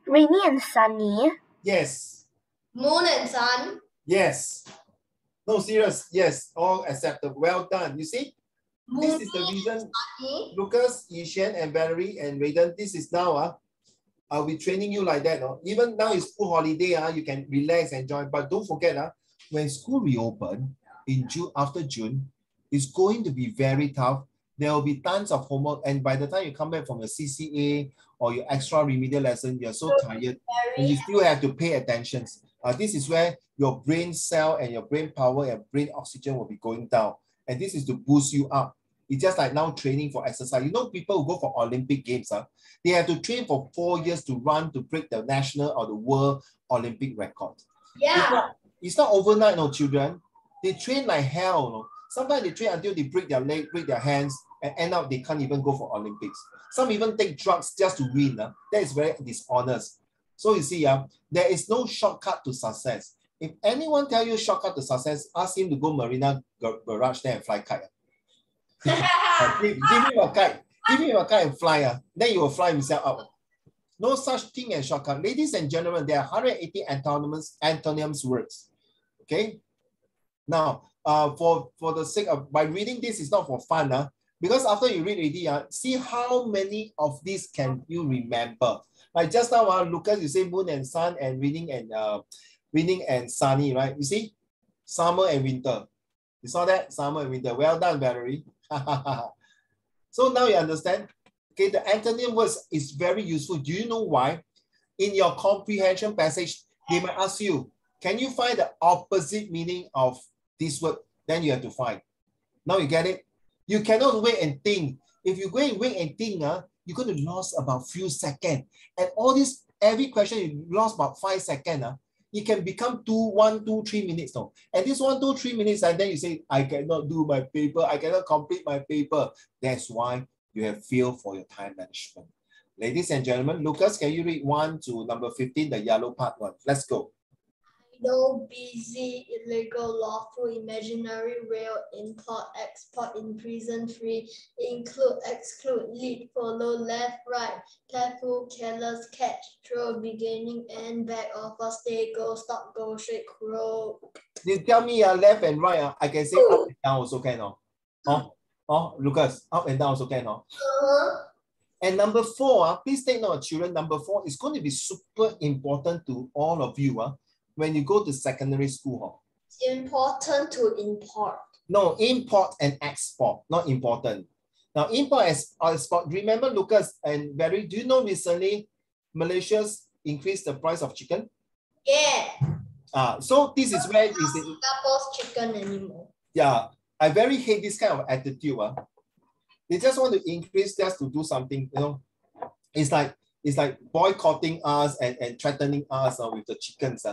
Rainy and sunny. Yes. Moon and sun. Yes. No, serious. Yes, all accepted. Well done. You see, this is the reason. Sunny. Lucas, Yishan, and Valerie and Raiden. This is now. I'll be training you like that. No? Even now it's school holiday. You can relax, enjoy. But don't forget, when school reopen in June, after June, it's going to be very tough. There will be tons of homework. And by the time you come back from your CCA or your extra remedial lesson, you're so tired and you still have to pay attention. This is where your brain cell and your brain power and brain oxygen will be going down. And this is to boost you up. It's just like now training for exercise. You know, people who go for Olympic Games, they have to train for 4 years to run to break the national or the world Olympic record. Yeah. It's not overnight, no, children. They train like hell. No? Sometimes they train until they break their leg, break their hands, and end up they can't even go for Olympics. Some even take drugs just to win. That is very dishonest. So you see, there is no shortcut to success. If anyone tell you shortcut to success, ask him to go Marina Garage there and fly kite. Give him a kite. Give him a kite and fly. Then he will fly himself up. No such thing as shortcut. Ladies and gentlemen, there are 180 antonyms words. Okay. Now, for the sake of, by reading this is not for fun. Because after you read it, see how many of these can you remember. Like just now, Lucas, you say moon and sun and raining and sunny, right? You see, summer and winter. You saw that? Summer and winter. Well done, Valerie. So now you understand. Okay, the antonym words is very useful. Do you know why? In your comprehension passage, they might ask you, can you find the opposite meaning of this word? Then you have to find. Now you get it? You cannot wait and think. If you go and wait and think, you're going to lose about few seconds. And all this, every question you lost about 5 seconds. It can become 1, 2, 3 minutes now. And this 1, 2, 3 minutes, and then you say, I cannot do my paper, I cannot complete my paper. That's why you have failed for your time management. Ladies and gentlemen, Lucas, can you read 1 to number 15, the yellow part one? Let's go. No, busy, illegal, lawful, imaginary, real, import, export, imprison, free, include, exclude, lead, follow, left, right, careful, careless, catch, throw, beginning, end, back, offer, stay, go, stop, go, straight, roll. You tell me left and right, I can say up and down also can. Lucas, up and down also can. And number 4, please take note, children, number 4 is going to be super important to all of you. When you go to secondary school. It's important to import. No, import and export, not important. Now, import and export, remember, Lucas and Barry, do you know recently Malaysia's increased the price of chicken? Yeah. So this is where is Singapore's chicken anymore. Yeah, I very hate this kind of attitude. They just want to increase just to do something, you know. It's like boycotting us and threatening us with the chickens.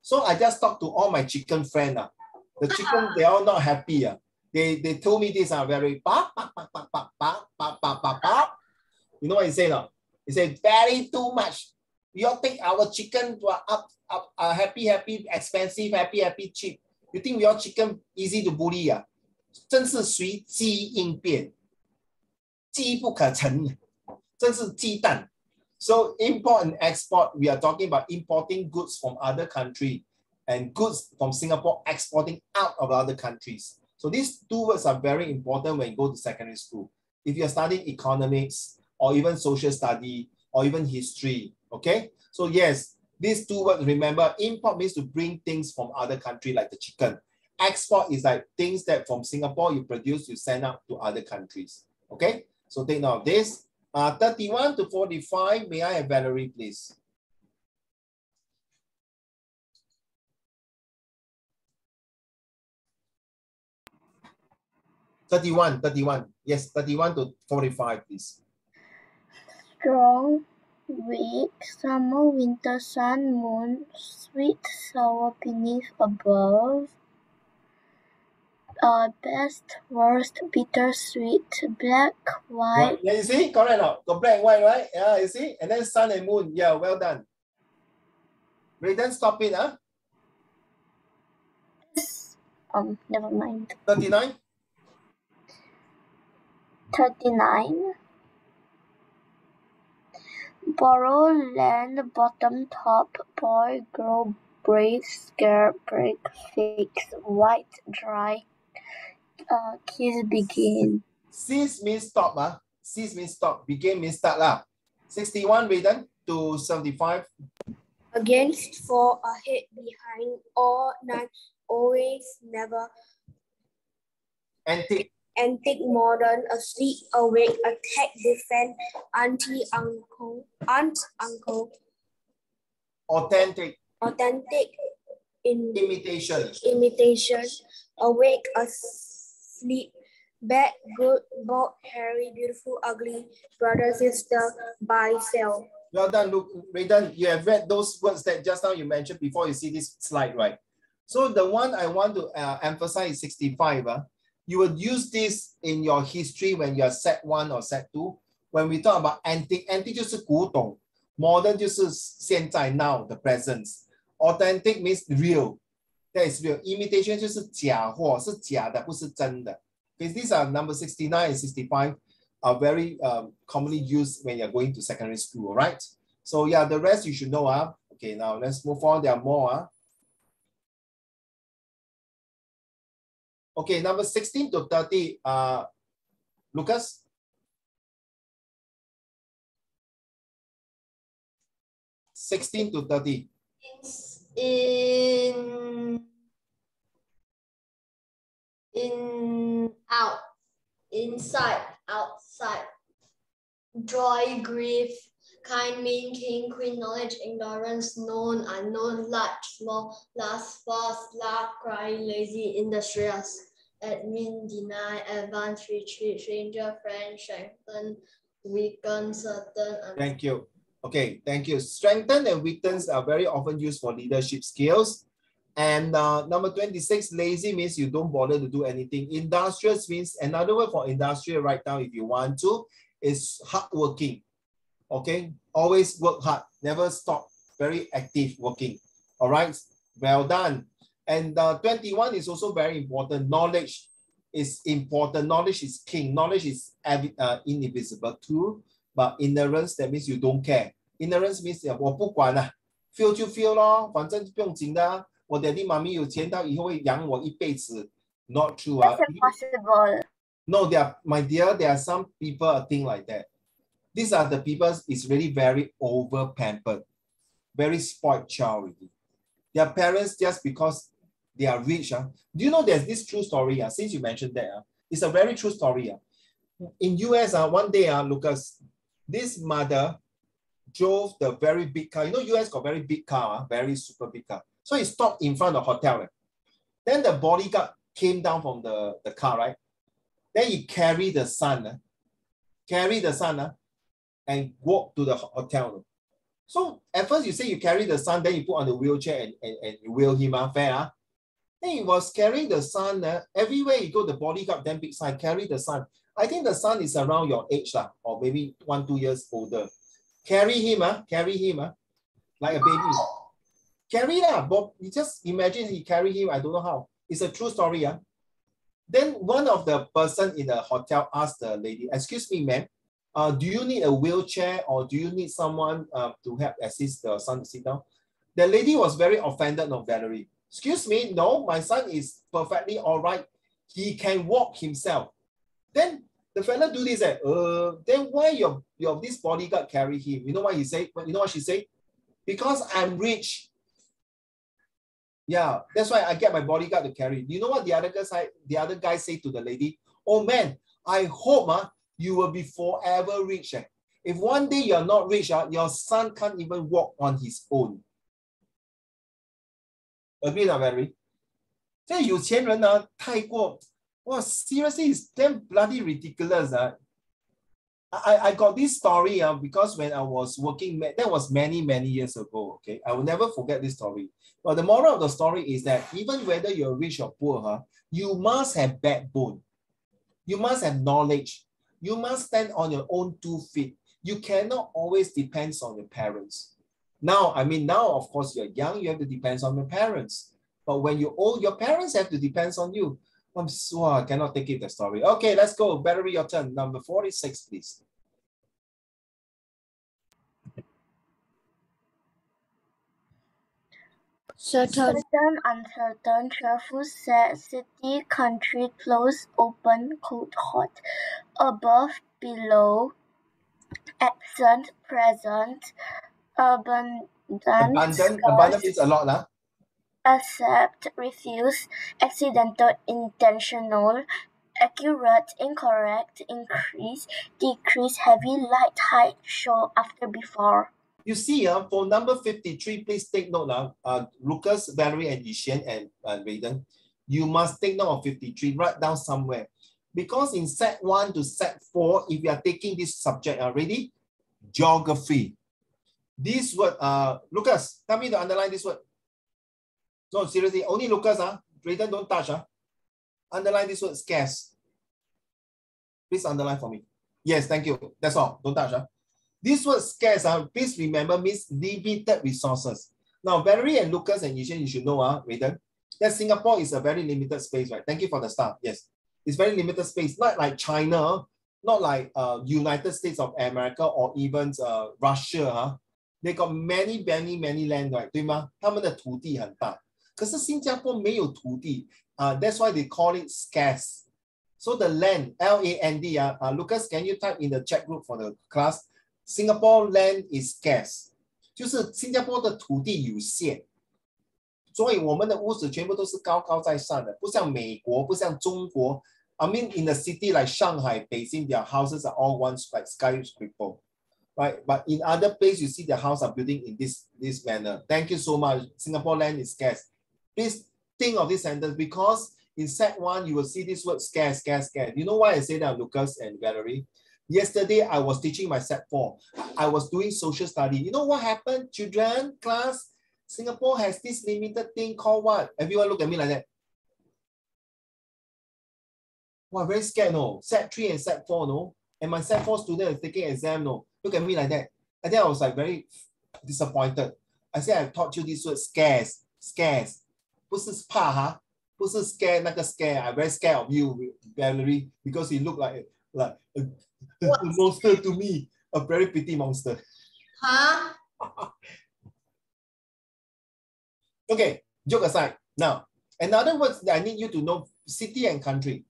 So I just talked to all my chicken friends. The chicken, they are not happy. They told me this very You know what he said? He said, very too much. You all take our chicken to up happy, expensive, happy, cheap. You think your chicken easy to bully? 真是随机应变，机不可乘，真是鸡蛋。So import and export, we are talking about importing goods from other countries and goods from Singapore exporting out of other countries. So these 2 words are very important when you go to secondary school. If you're studying economics or even social study or even history, okay? So yes, these 2 words, remember, import means to bring things from other countries like the chicken. Export is like things that from Singapore you produce, you send out to other countries, okay? So take note of this. 31 to 45, may I have Valerie, please? Thirty-one. Yes, 31 to 45, please. Strong, weak, summer, winter, sun, moon, sweet, sour, beneath, above. Best, worst, bitter, sweet, black, white. Yeah, you see, correct now. Got black and white, right? Yeah, you see, and then sun and moon. Yeah, well done. Raiden, stop it, Never mind. 39. 39. Borrow, land, bottom, top, boy, grow, brave, scare, break, fix, white, dry, kiss, begin. Cease means stop. Cease means stop. Begin means start. 61, Raiden, to 75. Against, for, ahead, behind, all, none, always, never. Antique, modern, asleep, awake, attack, defend, auntie, uncle, aunt, uncle. Authentic. Imitation, awake, asleep, bad, good, bold, hairy, beautiful, ugly, brother, sister, buy, sell. Well done, Raiden. You have read those words that just now you mentioned before you see this slide, right? So the one I want to emphasize is 65. You would use this in your history when you are set 1 or set 2. When we talk about antique 就是古董 modern 就是现在 now, the presence. Authentic means real. That is real. Imitation 就是假货，是假的，不是真的。Because these are number 69 and 65 are very commonly used when you're going to secondary school, all right? So yeah, the rest you should know. Okay, now let's move on. There are more. Okay, number 16 to 30, Lucas? (16 to 30). Out, inside, outside. Joy, grief, kind, mean, king, queen, knowledge, ignorance, known, unknown, large, small, last, fast, laugh, cry, lazy, industrious, admin, deny, advance, retreat, stranger, friend, strengthen, weaken certain. Thank you. Okay, thank you. Strengthen and weakens are very often used for leadership skills. And number 26, lazy means you don't bother to do anything. Industrious means, another word for industrial right now, if you want to, is hardworking. Okay, always work hard, never stop, very active working. All right, well done. And 21 is also very important. Knowledge is important. Knowledge is king. Knowledge is indivisible too. But ignorance, that means you don't care. Ignorance means 我不管啦 ，feel 就 feel 咯，反正不用紧的啊。我daddy 妈咪有钱，他以后会养我一辈子。Not true. That's impossible. No, my dear, there are some people think like that. These are the people is really very over pampered, very spoiled child already. Their parents, just because they are rich. Do you know there's this true story? Since you mentioned that, it's a very true story. In US, one day, Lucas, this mother drove the very big car. You know, US got very big car, very super big car. So he stopped in front of the hotel. Then the bodyguard came down from the car, right? Then he carried the son, and walked to the hotel. So at first you say you carry the son, then you put on the wheelchair and you wheel him fair. Then he was carrying the son. Everywhere you go, the bodyguard then big sign, carry the son. I think the son is around your age, or maybe 1-2 years older. Carry him, like a baby. Carry but you just imagine he carry him, I don't know how. It's a true story. Then one of the person in the hotel asked the lady, excuse me, ma'am, do you need a wheelchair or do you need someone to help assist the son to sit down? The lady was very offended, no, Valerie. Excuse me, no, my son is perfectly all right. He can walk himself. Then the fella do this, then why your this bodyguard carry him? You know what he say? You know what she say? Because I'm rich. Yeah, that's why I get my bodyguard to carry. You know what the other guy say to the lady? Oh man, I hope you will be forever rich. If one day you're not rich, your son can't even walk on his own. Agree not, Valerie? 这有钱人呢，太过，哇 seriously, it's damn bloody ridiculous. I got this story because when I was working, that was many years ago. Okay, I will never forget this story. But the moral of the story is that even whether you're rich or poor, you must have backbone. You must have knowledge. You must stand on your own 2 feet. You cannot always depend on your parents. Now, of course, you're young, you have to depend on your parents. But when you're old, your parents have to depend on you. I cannot take it, the story. Okay, let's go. Valerie, your turn. Number 46, please. Certain, uncertain, cheerful, sad, city, country, close, open, cold, hot, above, below, absent, present, abundant Is a lot, accept, refuse, accidental, intentional, accurate, incorrect, increase, decrease, heavy, light, height, show, after, before. You see, for number 53, please take note. Lucas, Valerie, and Yishan and Raiden, you must take note of 53, write down somewhere. Because in set 1 to set 4, if you are taking this subject already, geography. This word, Lucas, tell me to underline this word. No, seriously, only Lucas, Raiden, don't touch. Underline this word, scarce. Please underline for me. Yes, thank you. That's all. Don't touch. This word scarce, please remember, means limited resources. Now, Valerie and Lucas and Yishan, you should know, Raiden, that Singapore is a very limited space, right? Thank you for the start. Yes, it's very limited space. Not like China, not like United States of America or even Russia. They got many land, right? 对吗？他们的土地很大。可是新加坡没有土地。That's why they call it scarce. So the land, L-A-N-D, Lucas, can you type in the chat group for the class? Singapore land is scarce. 就是新加坡的土地有限。所以我们的屋子全部都是高高在上的，不像美国，不像中国。I mean, in the city like Shanghai, Beijing, their houses are all one like skyscraper, right? But in other places, you see the house are building in this manner. Thank you so much. Singapore land is scarce. Please think of this sentence because in set 1, you will see this word scarce. You know why I say that, Lucas and Valerie? Yesterday, I was teaching my Set 4. I was doing social study. You know what happened, children, class? Singapore has this limited thing called what? Everyone look at me like that. Wow, very scared, no? Set 3 and Set 4, no? And my Set 4 student is taking exam, no? Look at me like that. And then I was like very disappointed. I said, I taught you this word, scares, scares. 不是怕哈，不是 scare 那个 scare. I'm very scared of you, Valerie, because you look like a monster to me, a very pretty monster. Huh? Okay, joke aside. Now, another words that I need you to know, city and country.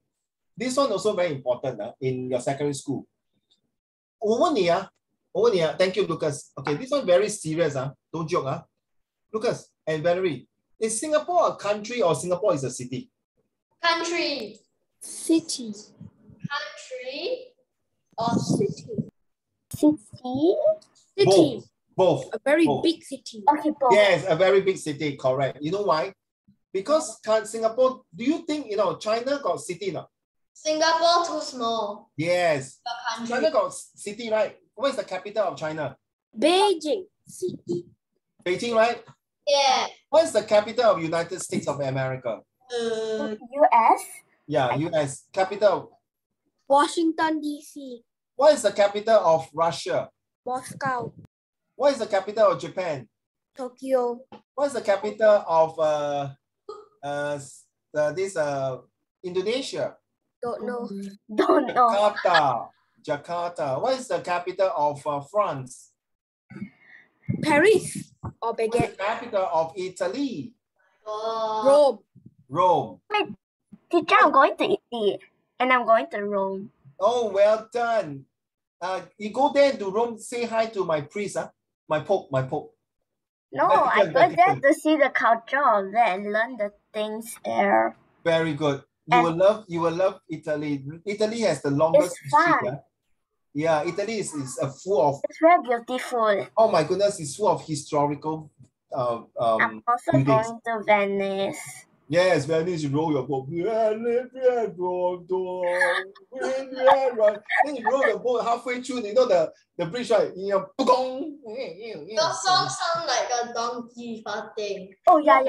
This one also very important in your secondary school. 我问你啊, thank you, Lucas. Okay, this one very serious. Don't joke. Lucas and Valerie, is Singapore a country or Singapore is a city? Country. City. Country or city? City? City. Both. A very both. big city. Okay, both. Yes, a very big city, correct. You know why? Because Singapore, do you think, China got city now? Singapore too small. Yes. Country. China got city, right? What is the capital of China? Beijing. City. Beijing, right? Yeah. What is the capital of United States of America? US? Yeah, US. Capital. Washington, D.C. What is the capital of Russia? Moscow. What is the capital of Japan? Tokyo. What is the capital of Indonesia? Don't know. Don't know. Jakarta. What is the capital of France? Paris or What is Baguette. the capital of Italy? Oh. Rome. Rome. Teacher, I'm going to Italy and I'm going to Rome. Oh, well done. You go there to Rome, say hi to my priest, my pope. No, I go there to see the culture of there and learn the things there. Very good. You will love Italy. Italy has the longest It's fun. history. Yeah, Italy is full of. It's very beautiful. Oh my goodness, it's full of historical. I'm also buildings. going to Venice. Yes, Venice, you roll your boat. Then you roll the boat halfway through, the bridge, right? Your song sound like a donkey farting. Oh, yeah.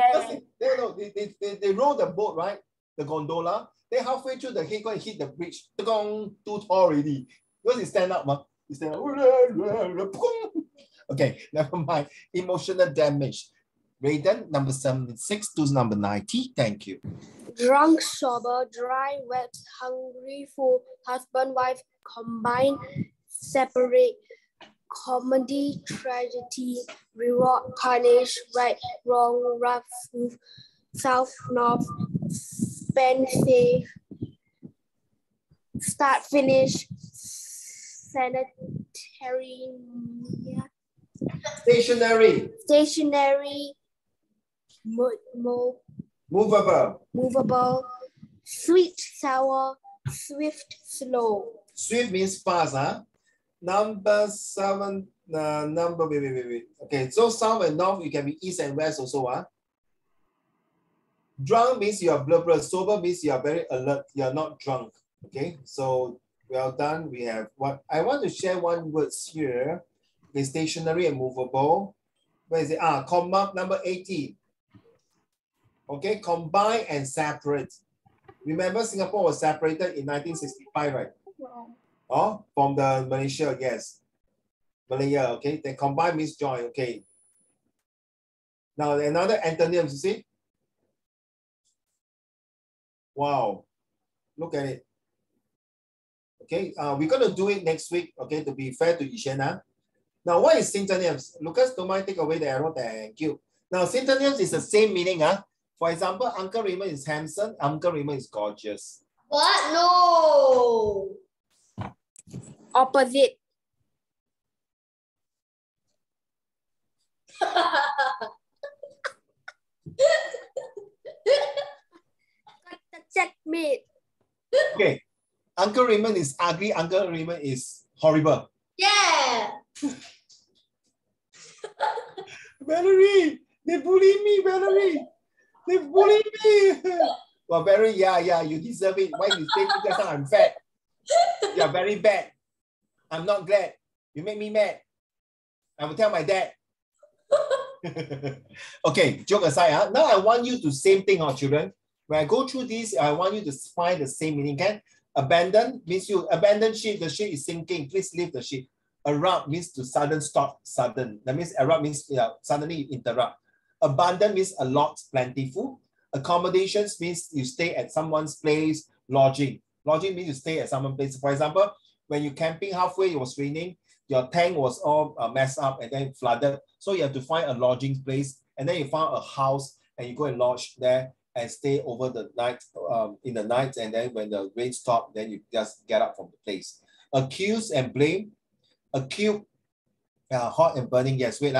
They roll the boat, right? The gondola. Then halfway through, the head going to hit the bridge. Too tall already. Because it stand up, it stand up. Okay, never mind. Emotional damage. Raiden, number 76 to number 90. Thank you. Drunk, sober, dry, wet, hungry, full, husband, wife, combine, separate, comedy, tragedy, reward, punish, right, wrong, rough, south, north, spend, save, start, finish, sanitary, Stationary. Movable, sweet, sour, swift, slow. Swift means fast, Number 7, wait. Okay, so south and north, you can be east and west also, Drunk means you are blur. Sober means you are very alert. You are not drunk. Okay, so well done. We have what I want to share one words here. Okay, stationary and movable. Where is it? Comma number 80. Okay, combine and separate. Remember, Singapore was separated in 1965, right? Oh, from the Malaysia, yes. Malaya, okay. Then combine means join, okay. Now another antonyms, you see? Wow, look at it. Okay, we're going to do it next week, okay, to be fair to Ishena. Now, what is synonyms? Lucas, don't mind, take away the arrow, thank you. Now, synonyms is the same meaning, For example, Uncle Raymond is handsome, Uncle Raymond is gorgeous. What? No. Opposite. Checkmate. Okay, Uncle Raymond is ugly, Uncle Raymond is horrible. Yeah. Valerie, they bully me, Valerie. They bully me. Well, Valerie, yeah, you deserve it. Why you say me just now I'm fat? You're very bad. I'm not glad. You make me mad. I will tell my dad. Okay, joke aside. Now I want you to same thing, children. When I go through this, I want you to find the same meaning. Can abandon means you abandon ship. The ship is sinking. Please leave the ship. Erupt means to sudden stop. Sudden. That means erupt means suddenly interrupt. Abundant means a lot, plentiful. Accommodations means you stay at someone's place. Lodging. Lodging means you stay at someone's place. For example, when you're camping halfway, it was raining. Your tank was all messed up and then flooded. So you have to find a lodging place. And then you found a house and you go and lodge there and stay over the night, in the night. And then when the rain stops, then you just get up from the place. Accuse and blame. Acute, hot and burning. Yes, wait.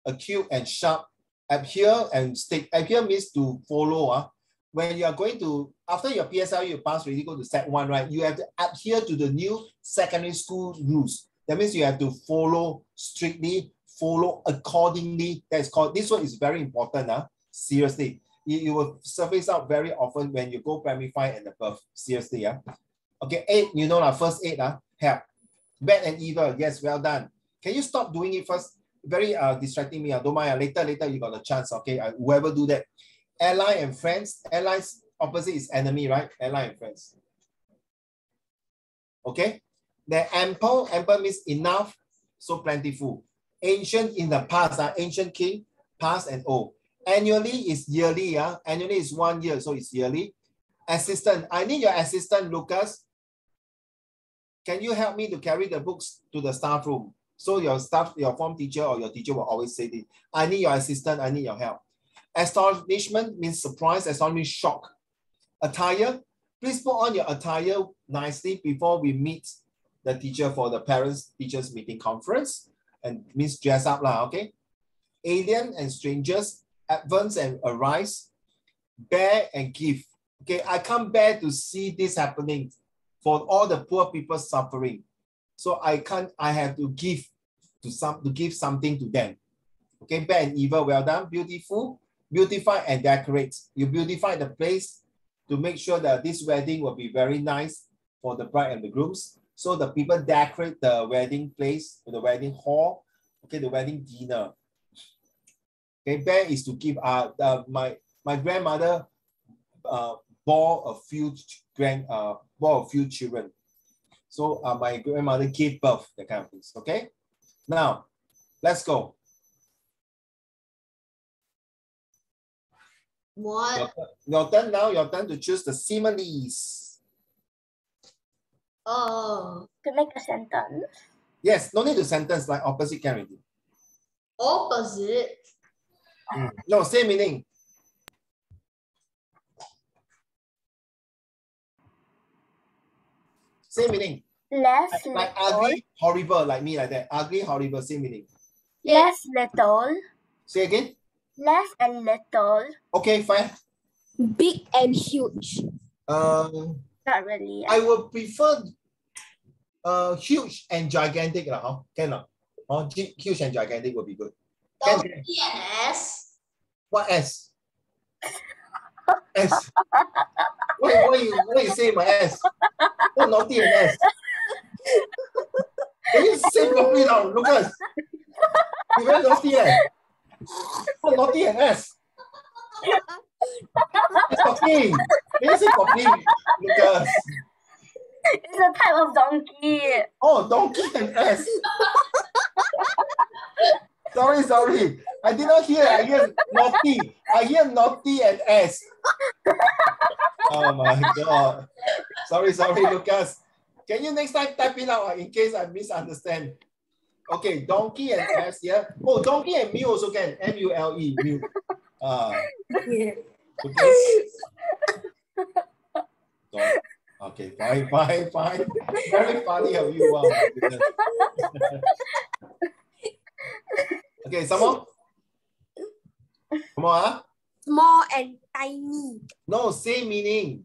Acute and sharp. Adhere and stick. Adhere means to follow. When you are going to, after your PSLE, you pass already, go to Set 1, right? You have to adhere to the new secondary school rules. That means you have to follow strictly, follow accordingly. That's called, this one is very important. Seriously. You will surface out very often when you go primary 5 and above. Seriously. Okay, 8, you know, first 8, help. Bad and evil. Yes, well done. Can you stop doing it first? Very distracting me. Don't mind. Later you got a chance. Okay, whoever do that. Ally and friends. Allies opposite is enemy, right? Ally and friends. Okay. The ample means enough, so plentiful. Ancient in the past, ancient king, past and old. Annually is yearly. Annually is 1 year, so it's yearly. Assistant. I need your assistant, Lucas. Can you help me to carry the books to the staff room? So your staff, your form teacher or your teacher will always say this. I need your assistant, I need your help. Astonishment means surprise, astonishment means shock. Attire, please put on your attire nicely before we meet the teacher for the parents-teachers meeting conference. And means dress up, okay? Alien and strangers, advance and arise, bear and give. Okay, I can't bear to see this happening for all the poor people suffering. So I have to give something to them. Okay, bad and evil, well done. Beautiful, beautify and decorate. You beautify the place to make sure that this wedding will be very nice for the bride and the grooms. So the people decorate the wedding place, the wedding hall, okay, the wedding dinner. Okay, bad is to give. My grandmother bore a few children. So my grandmother gave birth, that kind of things. Okay, now let's go. What? Your turn now. Your turn to choose the similes. Oh. To make a sentence. Yes, no need to sentence, like opposite can already. Opposite. No, same meaning. Same meaning. Less like little. Ugly, horrible, like me, like that. Ugly, horrible, same meaning. Less little. Say again. Less and little. Okay, fine. Big and huge. Not really. I would prefer huge and gigantic. Can huge and gigantic would be good. Donkey and S. What S? S. What you say my S? What naughty and S? Can you say properly now, Lucas? You very naughty, What naughty and S? It's properly. Can you say properly, Lucas? It's a type of donkey. Oh, donkey and S. Sorry. I did not hear. I hear naughty. I hear naughty and S. Oh my God. Sorry, Lucas. Can you next time type it out in case I misunderstand? Okay, donkey and S, yeah. Oh, donkey and mule also can. M-U-L-E, mule. Okay. Okay, fine. Very funny of you. Wow, my goodness. Okay, some more? Come on, Small and tiny. No, same meaning.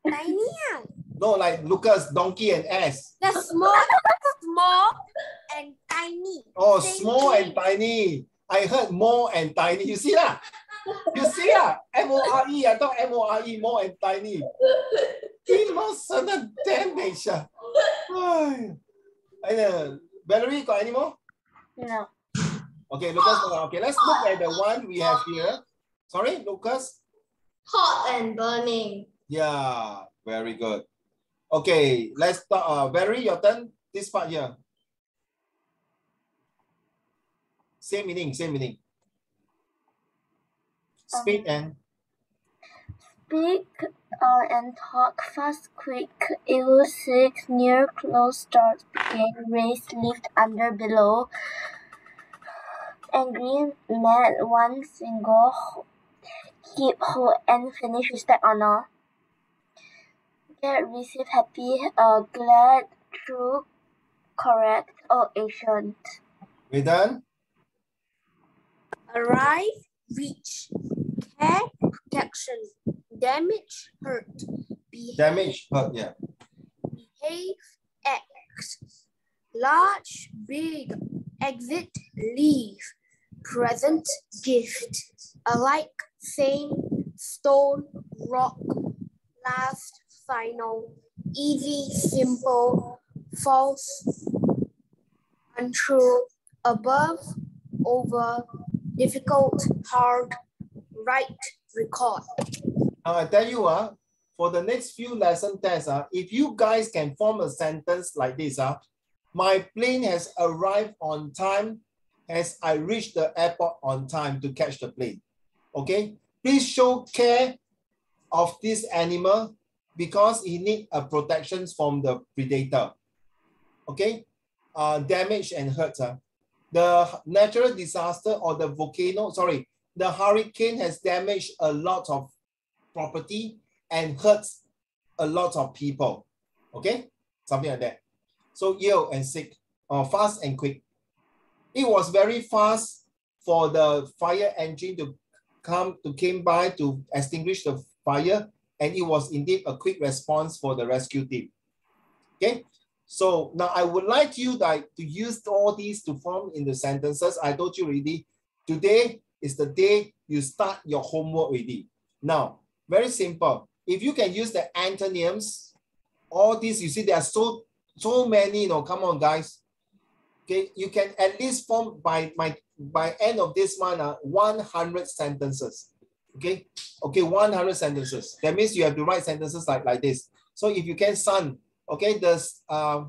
Tiny. No, like Lucas, donkey and S. That's small and tiny. Oh, Same small thing. and tiny. I heard more and tiny. You see that? M-O-R-E. I thought M-O-R-E, more and tiny. Emotional damage. Valerie, got any more? No. Okay, Lucas. Okay, let's look at the one we have here. Sorry, Lucas. Hot and burning. Yeah, very good. Okay, let's start. Valerie, your turn. This part here. Same meaning, same meaning. Speak and talk fast, quick, ill, sick, near, close, start, begin, raise, lift, under, below, angry, mad, one, single, keep, hold, and finish, respect, honor. Get, receive, happy, glad, true, correct, or ancient. we done? Arrive, reach, care, protection, damage, hurt, Damage, hurt, yeah. behave, act, large, big, exit, leave, present, gift, alike, same, stone, rock, last, final, easy, simple, false, untrue, above, over, difficult, hard, right, record. Now I tell you, for the next few lesson tests, if you guys can form a sentence like this, my plane has arrived on time as I reached the airport on time to catch the plane. Okay, please show care of this animal because he needs a protection from the predator. Okay, damage and hurt. The natural disaster or the volcano, sorry, the hurricane has damaged a lot of property and hurts a lot of people. Okay, something like that. So ill and sick, fast and quick. It was very fast for the fire engine to came by to extinguish the fire, and it was indeed a quick response for the rescue team. Okay, so now I would like you to use all these to form in the sentences. I told you already, today is the day you start your homework already. Now, very simple. If you can use the antonyms, all these, you see there are so many, come on guys. Okay, you can at least form by end of this month 100 sentences. Okay, 100 sentences. That means you have to write sentences like this. So if you can, sun, okay, the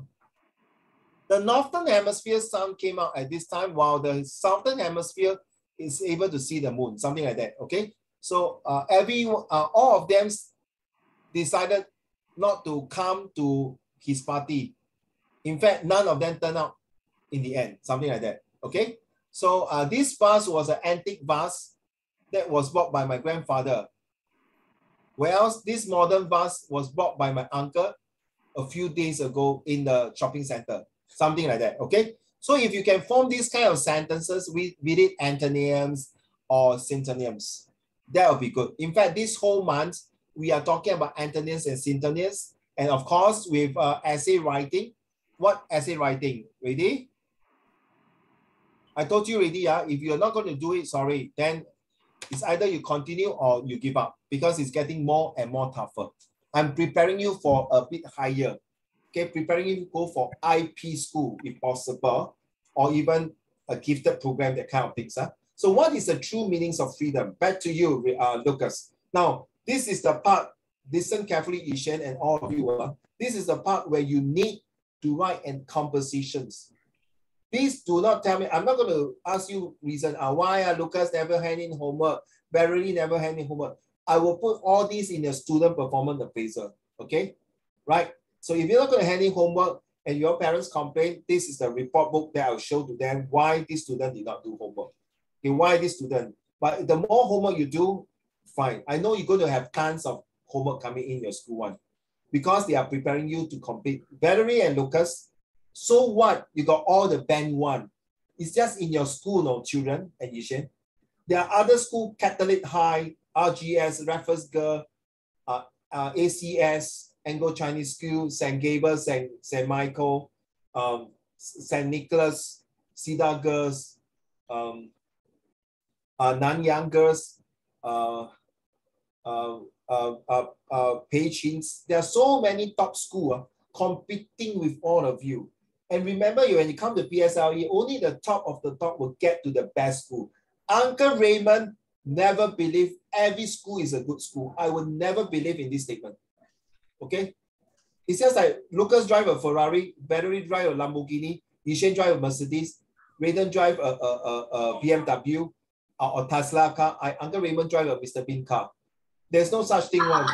northern hemisphere sun came out at this time, while the southern hemisphere is able to see the moon, something like that. Okay, so all of them decided not to come to his party. In fact, none of them turned out in the end, something like that. Okay, so this vase was an antique vase that was bought by my grandfather, whereas this modern vase was bought by my uncle a few days ago in the shopping center, something like that. Okay, so if you can form these kind of sentences with it antonyms or synonyms, that would be good. In fact, this whole month we are talking about antonyms and synonyms, and of course with essay writing. What essay writing? Ready? I told you already, if you're not going to do it, sorry, then it's either you continue or you give up because it's getting more and more tougher. I'm preparing you for a bit higher. Okay, preparing you to go for IP school if possible, or even a gifted program, that kind of things. So what is the true meanings of freedom? Back to you, Lucas. Now, this is the part, listen carefully, Ishan and all of you. This is the part where you need to write in compositions. Please do not tell me, I'm not going to ask you reason why Lucas never hand in homework, Barry never hand in homework. I will put all these in your student performance appraisal, okay? Right? So if you're not going to hand in homework and your parents complain, this is the report book that I'll show to them why this student did not do homework. Okay, why this student? But the more homework you do, fine. I know you're going to have tons of homework coming in your school one because they are preparing you to compete. Valerie and Lucas, so what? You got all the band one. It's just in your school, no, children and Yishan. There are other schools, Catholic High, RGS, Raffles Girl, ACS, Anglo-Chinese School, St. Gabriel, St. Michael, St. Nicholas, Cedar Girls, Nanyang Girls, Peichin's. There are so many top schools. competing with all of you. And remember, when you come to PSLE, only the top of the top will get to the best school. Uncle Raymond never believed every school is a good school. I will never believe in this statement. Okay? It's just like Lucas drive a Ferrari, Battery drive a Lamborghini, Yishen drive a Mercedes, Raiden drive a BMW or Tesla car. Uncle Raymond drive a Mr. Bean car. There's no such thing one.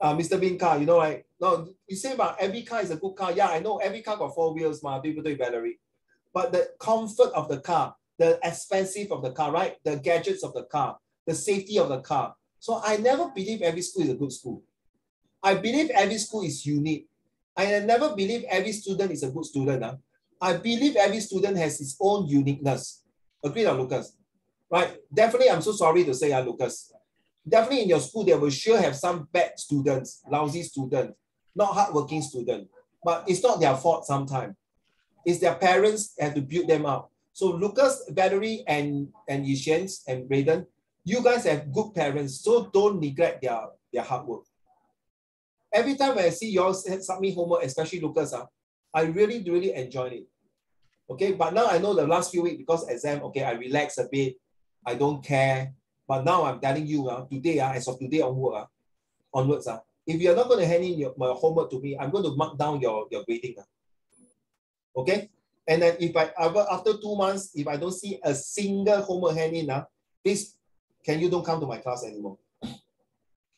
Mr. Bean car, you know, right? No, you say about every car is a good car. Yeah, I know every car got 4 wheels, people do battery. But the comfort of the car, the expensive of the car, right? The gadgets of the car, the safety of the car. So I never believe every school is a good school. I believe every school is unique. I never believe every student is a good student. I believe every student has its own uniqueness. Agreed, Lucas? Right? Definitely, I'm so sorry to say, Lucas. Definitely in your school, they will sure have some bad students, lousy students, not hardworking students. But it's not their fault sometimes. It's their parents have to build them up. So Lucas, Valerie, and Yishen and Raiden, you guys have good parents, so don't neglect their hard work. Every time when I see you all submit homework, especially Lucas, I really, really enjoy it. Okay, but now I know the last few weeks, because exam, okay, I relax a bit. I don't care. But now I'm telling you, today, as of today onwards, if you're not going to hand in my homework to me, I'm going to mark down your grading. Okay? And then if after 2 months, if I don't see a single homework hand in, please, you don't come to my class anymore.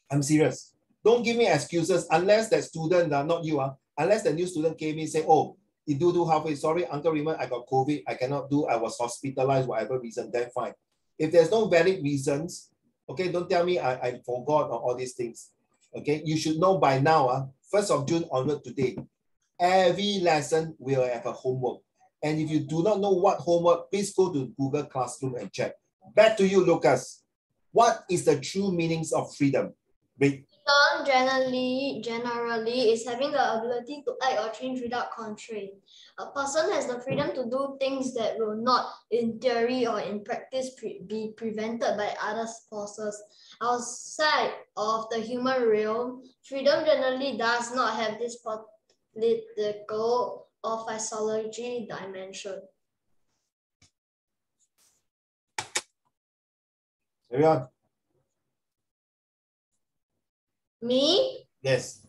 I'm serious. Don't give me excuses unless that student, not you, unless the new student came in and say, oh, you do halfway. Sorry, Uncle Raymond, I got COVID. I cannot do. I was hospitalized, whatever reason, then fine. If there's no valid reasons, okay, don't tell me I forgot all these things. Okay, you should know by now, 1st of June onward today, every lesson will have a homework. And if you do not know what homework, please go to Google Classroom and check. Back to you, Lucas. What is the true meanings of freedom? Read. Generally is having the ability to act or change without constraint. A person has the freedom to do things that will not, in theory or in practice, be prevented by other forces. Outside of the human realm, freedom generally does not have this political or physiology dimension. Carry on. Me? Yes.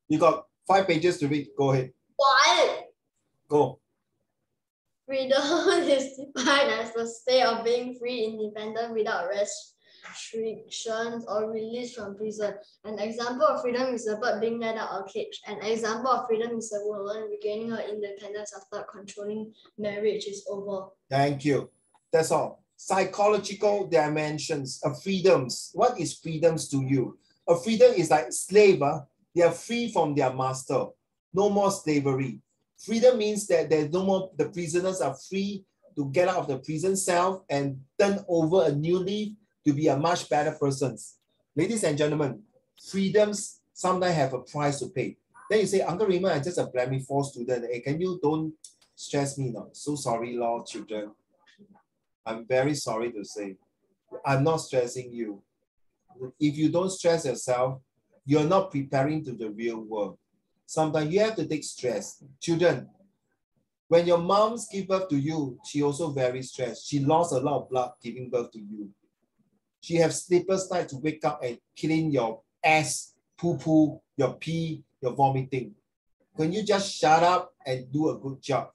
You got 5 pages to read. Go ahead. What? Go. Freedom is defined as the state of being free, independent, without restrictions or release from prison. An example of freedom is a bird being let out of a cage. An example of freedom is a woman regaining her independence after controlling marriage is over. Thank you. That's all. Psychological dimensions of freedoms. What is freedoms to you? A freedom is like slave. They are free from their master. No more slavery. Freedom means that there's no more, the prisoners are free to get out of the prison cell and turn over a new leaf to be a much better person. Ladies and gentlemen, freedoms sometimes have a price to pay. Then you say, Uncle Raymond, I'm just a primary 4 student. Hey, can you don't stress me now? So sorry, Lord, children. I'm very sorry to say, I'm not stressing you. If you don't stress yourself, you're not preparing to the real world. Sometimes you have to take stress. Children, when your moms give birth to you, she also very stressed. She lost a lot of blood giving birth to you. She has sleepless nights to wake up and clean your ass, poo-poo, your pee, your vomiting. Can you just shut up and do a good job?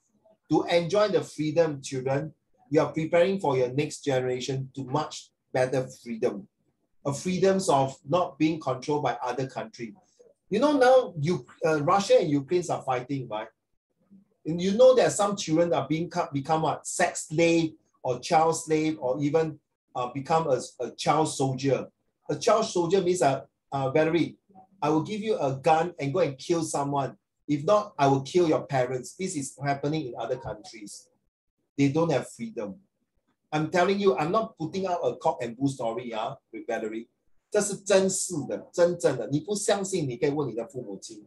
To enjoy the freedom, children, you are preparing for your next generation to much better freedom. A freedoms of not being controlled by other countries. You know now Russia and Ukraine are fighting, right? And you know that some children are become a sex slave or child slave or even become a child soldier. A child soldier means Valerie, I will give you a gun and go and kill someone. If not, I will kill your parents. This is happening in other countries. They don't have freedom. I'm telling you, I'm not putting out a cock and bull story with Valerie. 这是真实的，真正的。你不相信，你可以问你的父母亲。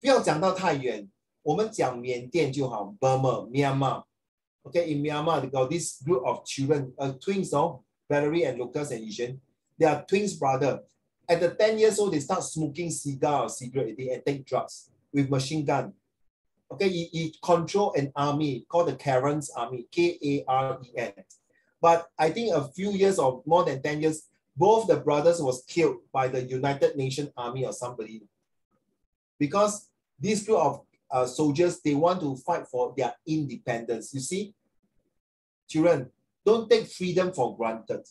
不要讲到太远，我们讲缅甸就好 ，Burma, Myanmar. Okay, in Myanmar, they got this group of children, twins, Valerie and Lucas and Yishen. They are twins brother. At the 10 years old, they start smoking cigar or cigarette and take drugs with machine gun. Okay, he control an army called the Karen's army, K-A-R-E-N. But I think a few years or more than 10 years, both the brothers was killed by the United Nations Army or somebody. Because this group of soldiers, they want to fight for their independence. You see, children, don't take freedom for granted.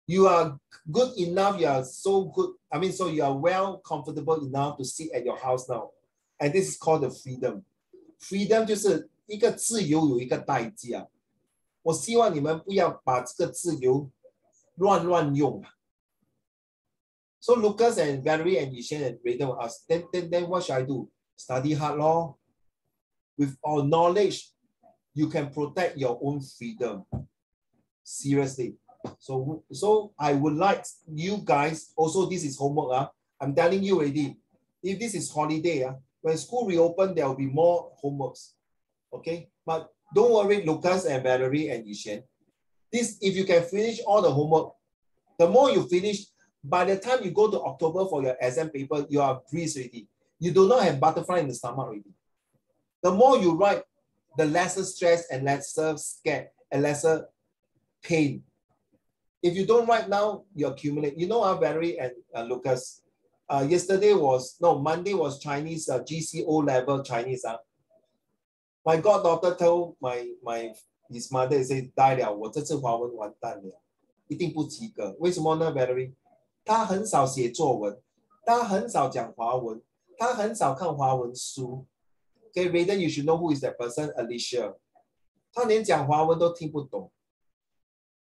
You are good enough, you are so good. I mean, so you are well comfortable enough to sit at your house now. And this is called the freedom. Freedom 就是一个自由有一个代价。我希望你们不要把这个自由乱用。So Lucas and Valerie and Yishan and Raiden will ask, then what should I do? Study hard, law. With our knowledge, you can protect your own freedom. Seriously. So I would like you guys, also this is homework. I'm telling you already, if this is holiday, when school reopen, there will be more homeworks. Okay? But don't worry, Lucas and Valerie and Yishan. This, if you can finish all the homework, the more you finish, by the time you go to October for your exam paper, you are breeze already. You do not have butterfly in the stomach already. The more you write, the lesser stress and lesser scared and lesser pain. If you don't write now, you accumulate. You know, Valerie and Lucas, Monday was Chinese, GCO level Chinese. My goddaughter told his mother, said, 呆了，我这次华文完蛋了，一定不及格。为什么呢 ，Valerie？ 他很少写作文，他很少讲华文，他很少看华文书。Okay, Raiden, you should know who is that person, Alicia. 他连讲华文都听不懂。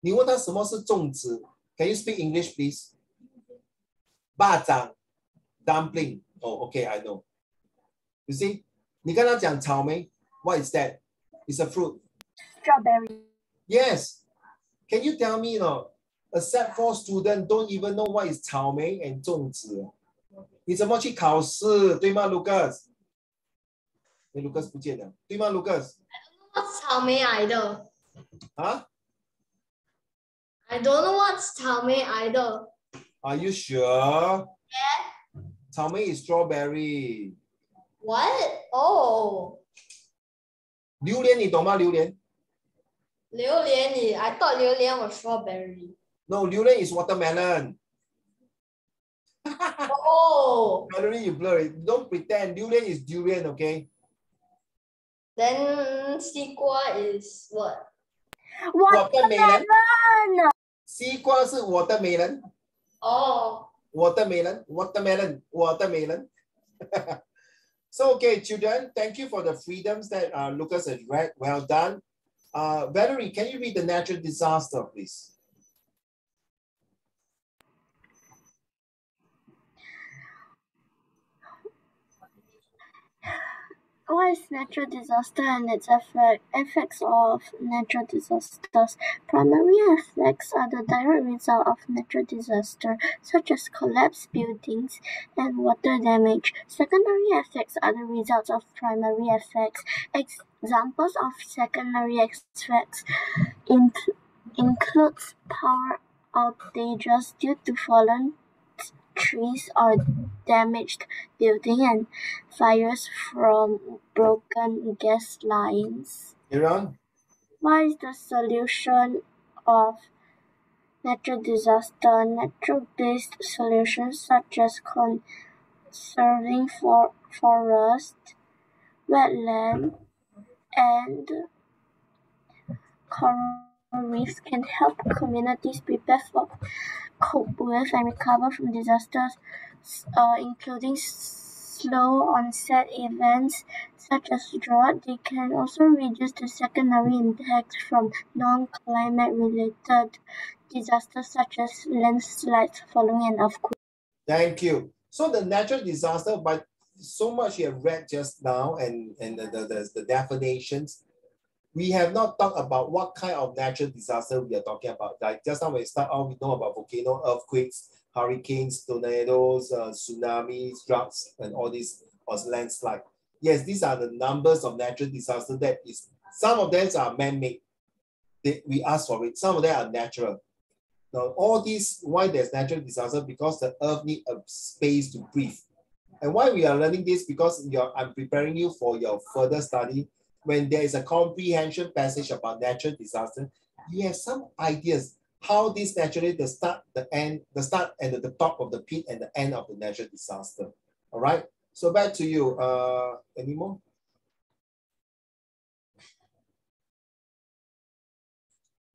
你问他什么是粽子 ？Can you speak English, please? 巴掌 dumpling. Oh, okay, I know. You see? 你跟他讲草莓 ，What is that? It's a fruit. Strawberry. Yes. Can you tell me, a set 4 student don't even know what is 草莓 and 粽子？你怎么去考试？对吗 ，Lucas？ Lucas 不见了，对吗 ，Lucas？ What's 草莓来的？啊 I don't know what's 草莓来的。？Are you sure? Yeah. 草莓 is strawberry. What? Oh. 榴莲你懂吗？榴莲？榴莲 I thought 榴莲 was strawberry. No, 榴莲 is watermelon. Oh. Valerie, you blur it. Don't pretend. 榴莲 is durian, okay? Then 西瓜 is what? Watermelon. 西瓜是watermelon. Oh. Watermelon. So, okay, children, thank you for the freedoms that Lucas has read. Well done. Valerie, can you read the natural disaster, please? What is natural disaster and its effects of natural disasters? Primary effects are the direct result of natural disaster, such as collapsed buildings and water damage. Secondary effects are the results of primary effects. Examples of secondary effects include power outages due to fallen trees or damaged buildings and fires from broken gas lines. Iran? What is the solution of natural disaster? Natural-based solutions such as conserving forest, wetland, and coral reefs can help communities prepare for, cope with, and recover from disasters, including slow onset events such as drought. They can also reduce the secondary impacts from non-climate related disasters such as landslides following an earthquake. Thank you. So the natural disaster, but so much you have read just now and the definitions, we have not talked about what kind of natural disaster we are talking about. Like just now when we start off, we know about volcano, earthquakes, hurricanes, tornadoes, tsunamis, droughts, and all these, or landslide. Yes, these are the numbers of natural disasters that is, some of them are man-made. We ask for it. Some of them are natural. Now, all these, why there's natural disaster? Because the earth needs a space to breathe. And why we are learning this? Because I'm preparing you for your further study. When there is a comprehension passage about natural disaster, you have some ideas how this naturally the start, the end, the start and the top of the pit and the end of the natural disaster. All right. So back to you. Any more?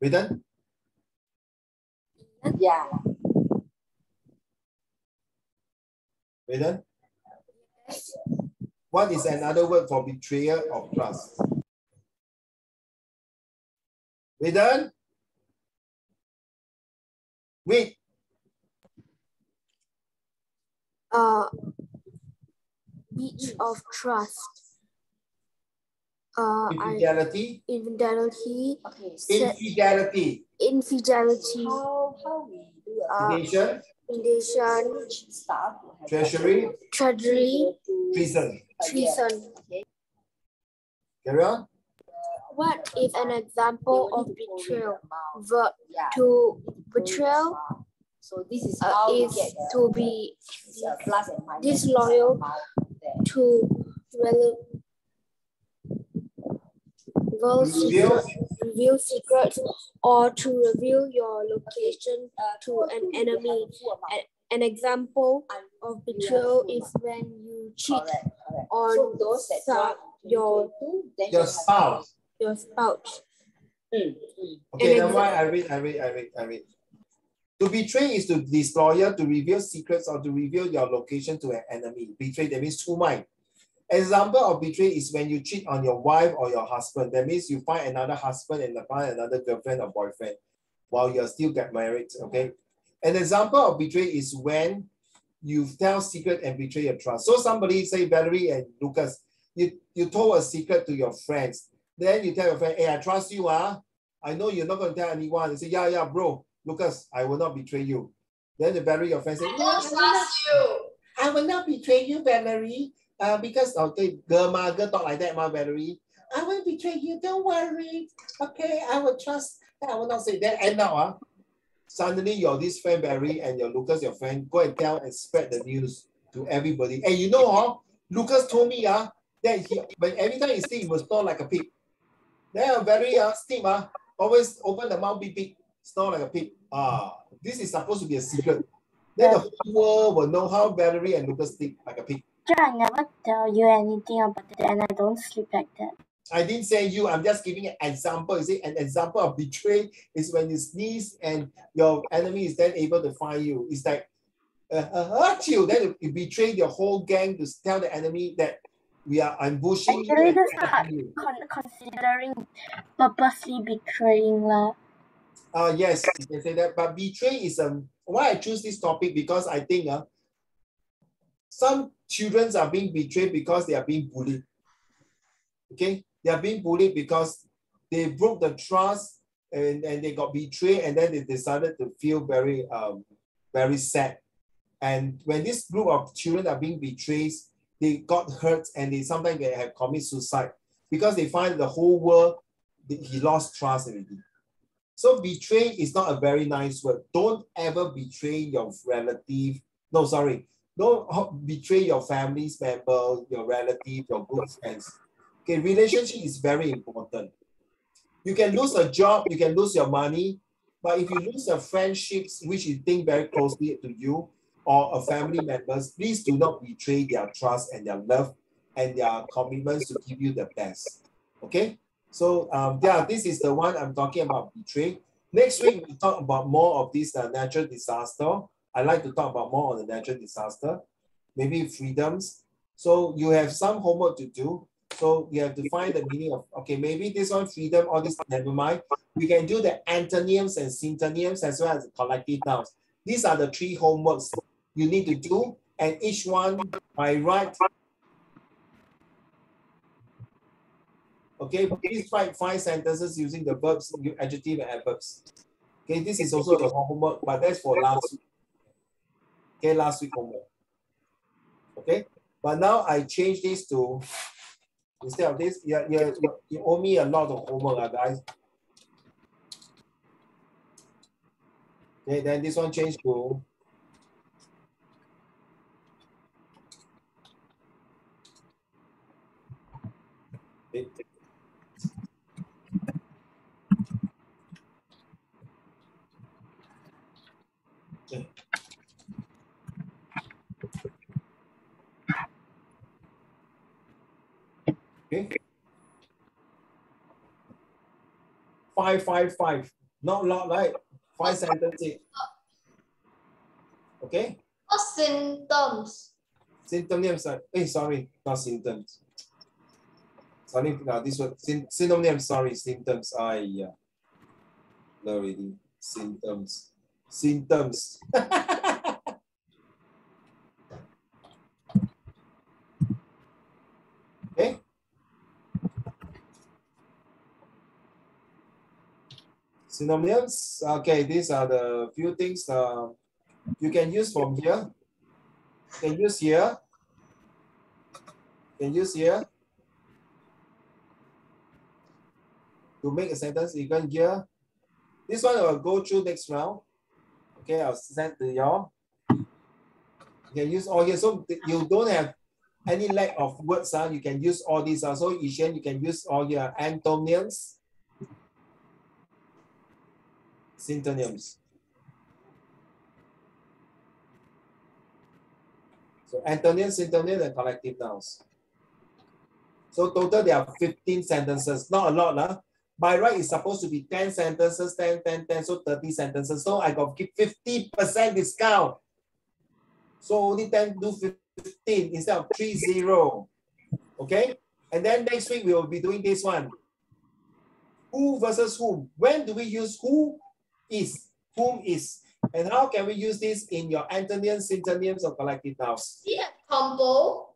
We done? Yeah. We done? What is another word for betrayal of trust? We done? Wait. Breach of trust. Infidelity. Infidelity. Okay. Infidelity. Infidelity. How we do Invasion. Invasion. Treasury. Treasury. Treason. Treason. Carry on. What is an example of betrayal? Verb to betrayal. So this is how is get to be plus and minus disloyal to reveal secrets or to reveal your location to an enemy. An example of betrayal is when you cheat on your spouse. Your spouse. Okay, now why I read. To betray is to disloyal, to reveal secrets, or to reveal your location to an enemy. Betray, that means to mind. Example of betray is when you cheat on your wife or your husband. That means you find another husband and find another girlfriend or boyfriend while you're still get married, okay? An example of betray is when you tell secret and betray your trust. So somebody say, Valerie and Lucas, you told a secret to your friends. Then you tell your friend, hey, I trust you, I know you're not going to tell anyone. They say, yeah, bro, Lucas, I will not betray you. Then the Valerie, your friend say, I will not betray you, Valerie. Because, okay, girl talk like that, Valerie. I will betray you, don't worry. Okay, I will trust. I will not say that. And now, suddenly your this friend, Valerie, and your Lucas, your friend, go and tell and spread the news to everybody. And you know, Lucas told me, that when every time he sleep, he will snore like a pig. Then Valerie, sleep, always open the mouth, big, snore like a pig. This is supposed to be a secret. Then the whole world will know how Valerie and Lucas sleep like a pig. I never tell you anything about it, and I don't sleep like that. I didn't say you, I'm just giving an example. You see, an example of betray is when you sneeze and your enemy is then able to find you. It's like, you. Then you betray your whole gang to tell the enemy that we are ambushing you. Actually, that's not considering purposely betraying. Yes, you can say that. But betray is why I choose this topic, because I think some children are being betrayed because they are being bullied. Okay, they are being bullied because they broke the trust and they got betrayed, and then they decided to feel very very sad. And when this group of children are being betrayed, they got hurt, and sometimes they have committed suicide because they find the whole world, he lost trust already. So betray is not a very nice word. Don't ever betray your relative. No, sorry. Don't betray your family's member, your relative, your good friends. Okay, relationship is very important. You can lose a job, you can lose your money, but if you lose your friendships, which you think very closely to you, or a family members, please do not betray their trust and their love and their commitments to give you the best. Okay? So this is the one I'm talking about, betray. Next week, we'll talk about more of this natural disaster. I like to talk about more on the natural disaster, maybe freedoms. So you have some homework to do. So you have to find the meaning of, okay, maybe this one, freedom, or this, never mind. We can do the antonyms and synonyms as well as the collective nouns. These are the 3 homeworks you need to do, and each one by right. Okay, please write 5 sentences using the verbs, adjective, and adverbs. Okay, this is also the homework, but that's for last week. Okay, last week homework. Okay, but now I change this to, instead of this, you owe me a lot of homework, guys. Okay, then this one change to okay. 555. Not a lot, right? 5 sentences. Okay. What symptoms? Synonyms. Sorry, not symptoms. Sorry, this one. Synonyms. Sorry, symptoms. Yeah. Already. Symptoms. Symptoms. Okay. Synonyms. Okay, these are the few things you can use from here. You can use here. You can use here to make a sentence. You can here. This one I will go through next round. Okay, I'll send to y'all. You can use all here. So you don't have any lack of words. You can use all these. So Yishan, you can use all your antonyms, synonyms. So antonyms, synonyms, and collective nouns. So total there are 15 sentences. Not a lot. By right, it's supposed to be 10 sentences, 10, 10, 10, so 30 sentences. So I got to give 50% discount. So only 10 do 15 instead of 30. Okay? And then next week we will be doing this one. Who versus whom? When do we use who is? Whom is? And how can we use this in your antonyms, synonyms, or collective nouns? Yeah, combo.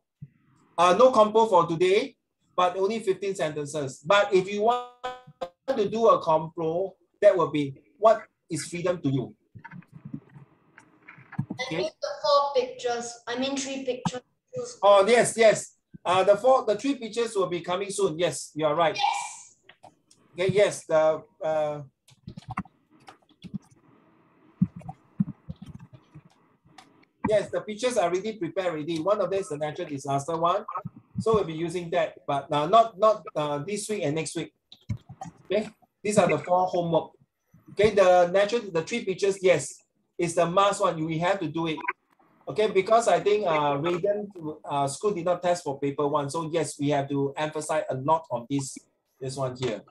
No compo for today, but only 15 sentences. But if you want to do a compo, that will be what is freedom to you? Okay. I need the 4 pictures. I mean 3 pictures. Oh, yes, yes. The 3 pictures will be coming soon. Yes, you are right. Yes. Okay, yes. Yes, the pictures are already prepared already. One of them is the natural disaster one. So we'll be using that, but not this week and next week. Okay, these are the 4 homework. Okay, the 3 pictures, yes, it's the must one. We have to do it. Okay, because I think Reagan school did not test for paper 1. So yes, we have to emphasize a lot on this one here.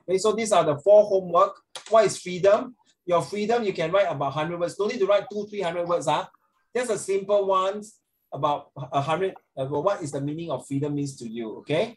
Okay, so these are the 4 homework. What is freedom? Your freedom, you can write about 100 words. Don't need to write 200-300 words. Just a simple one about 100. What is the meaning of freedom means to you? Okay.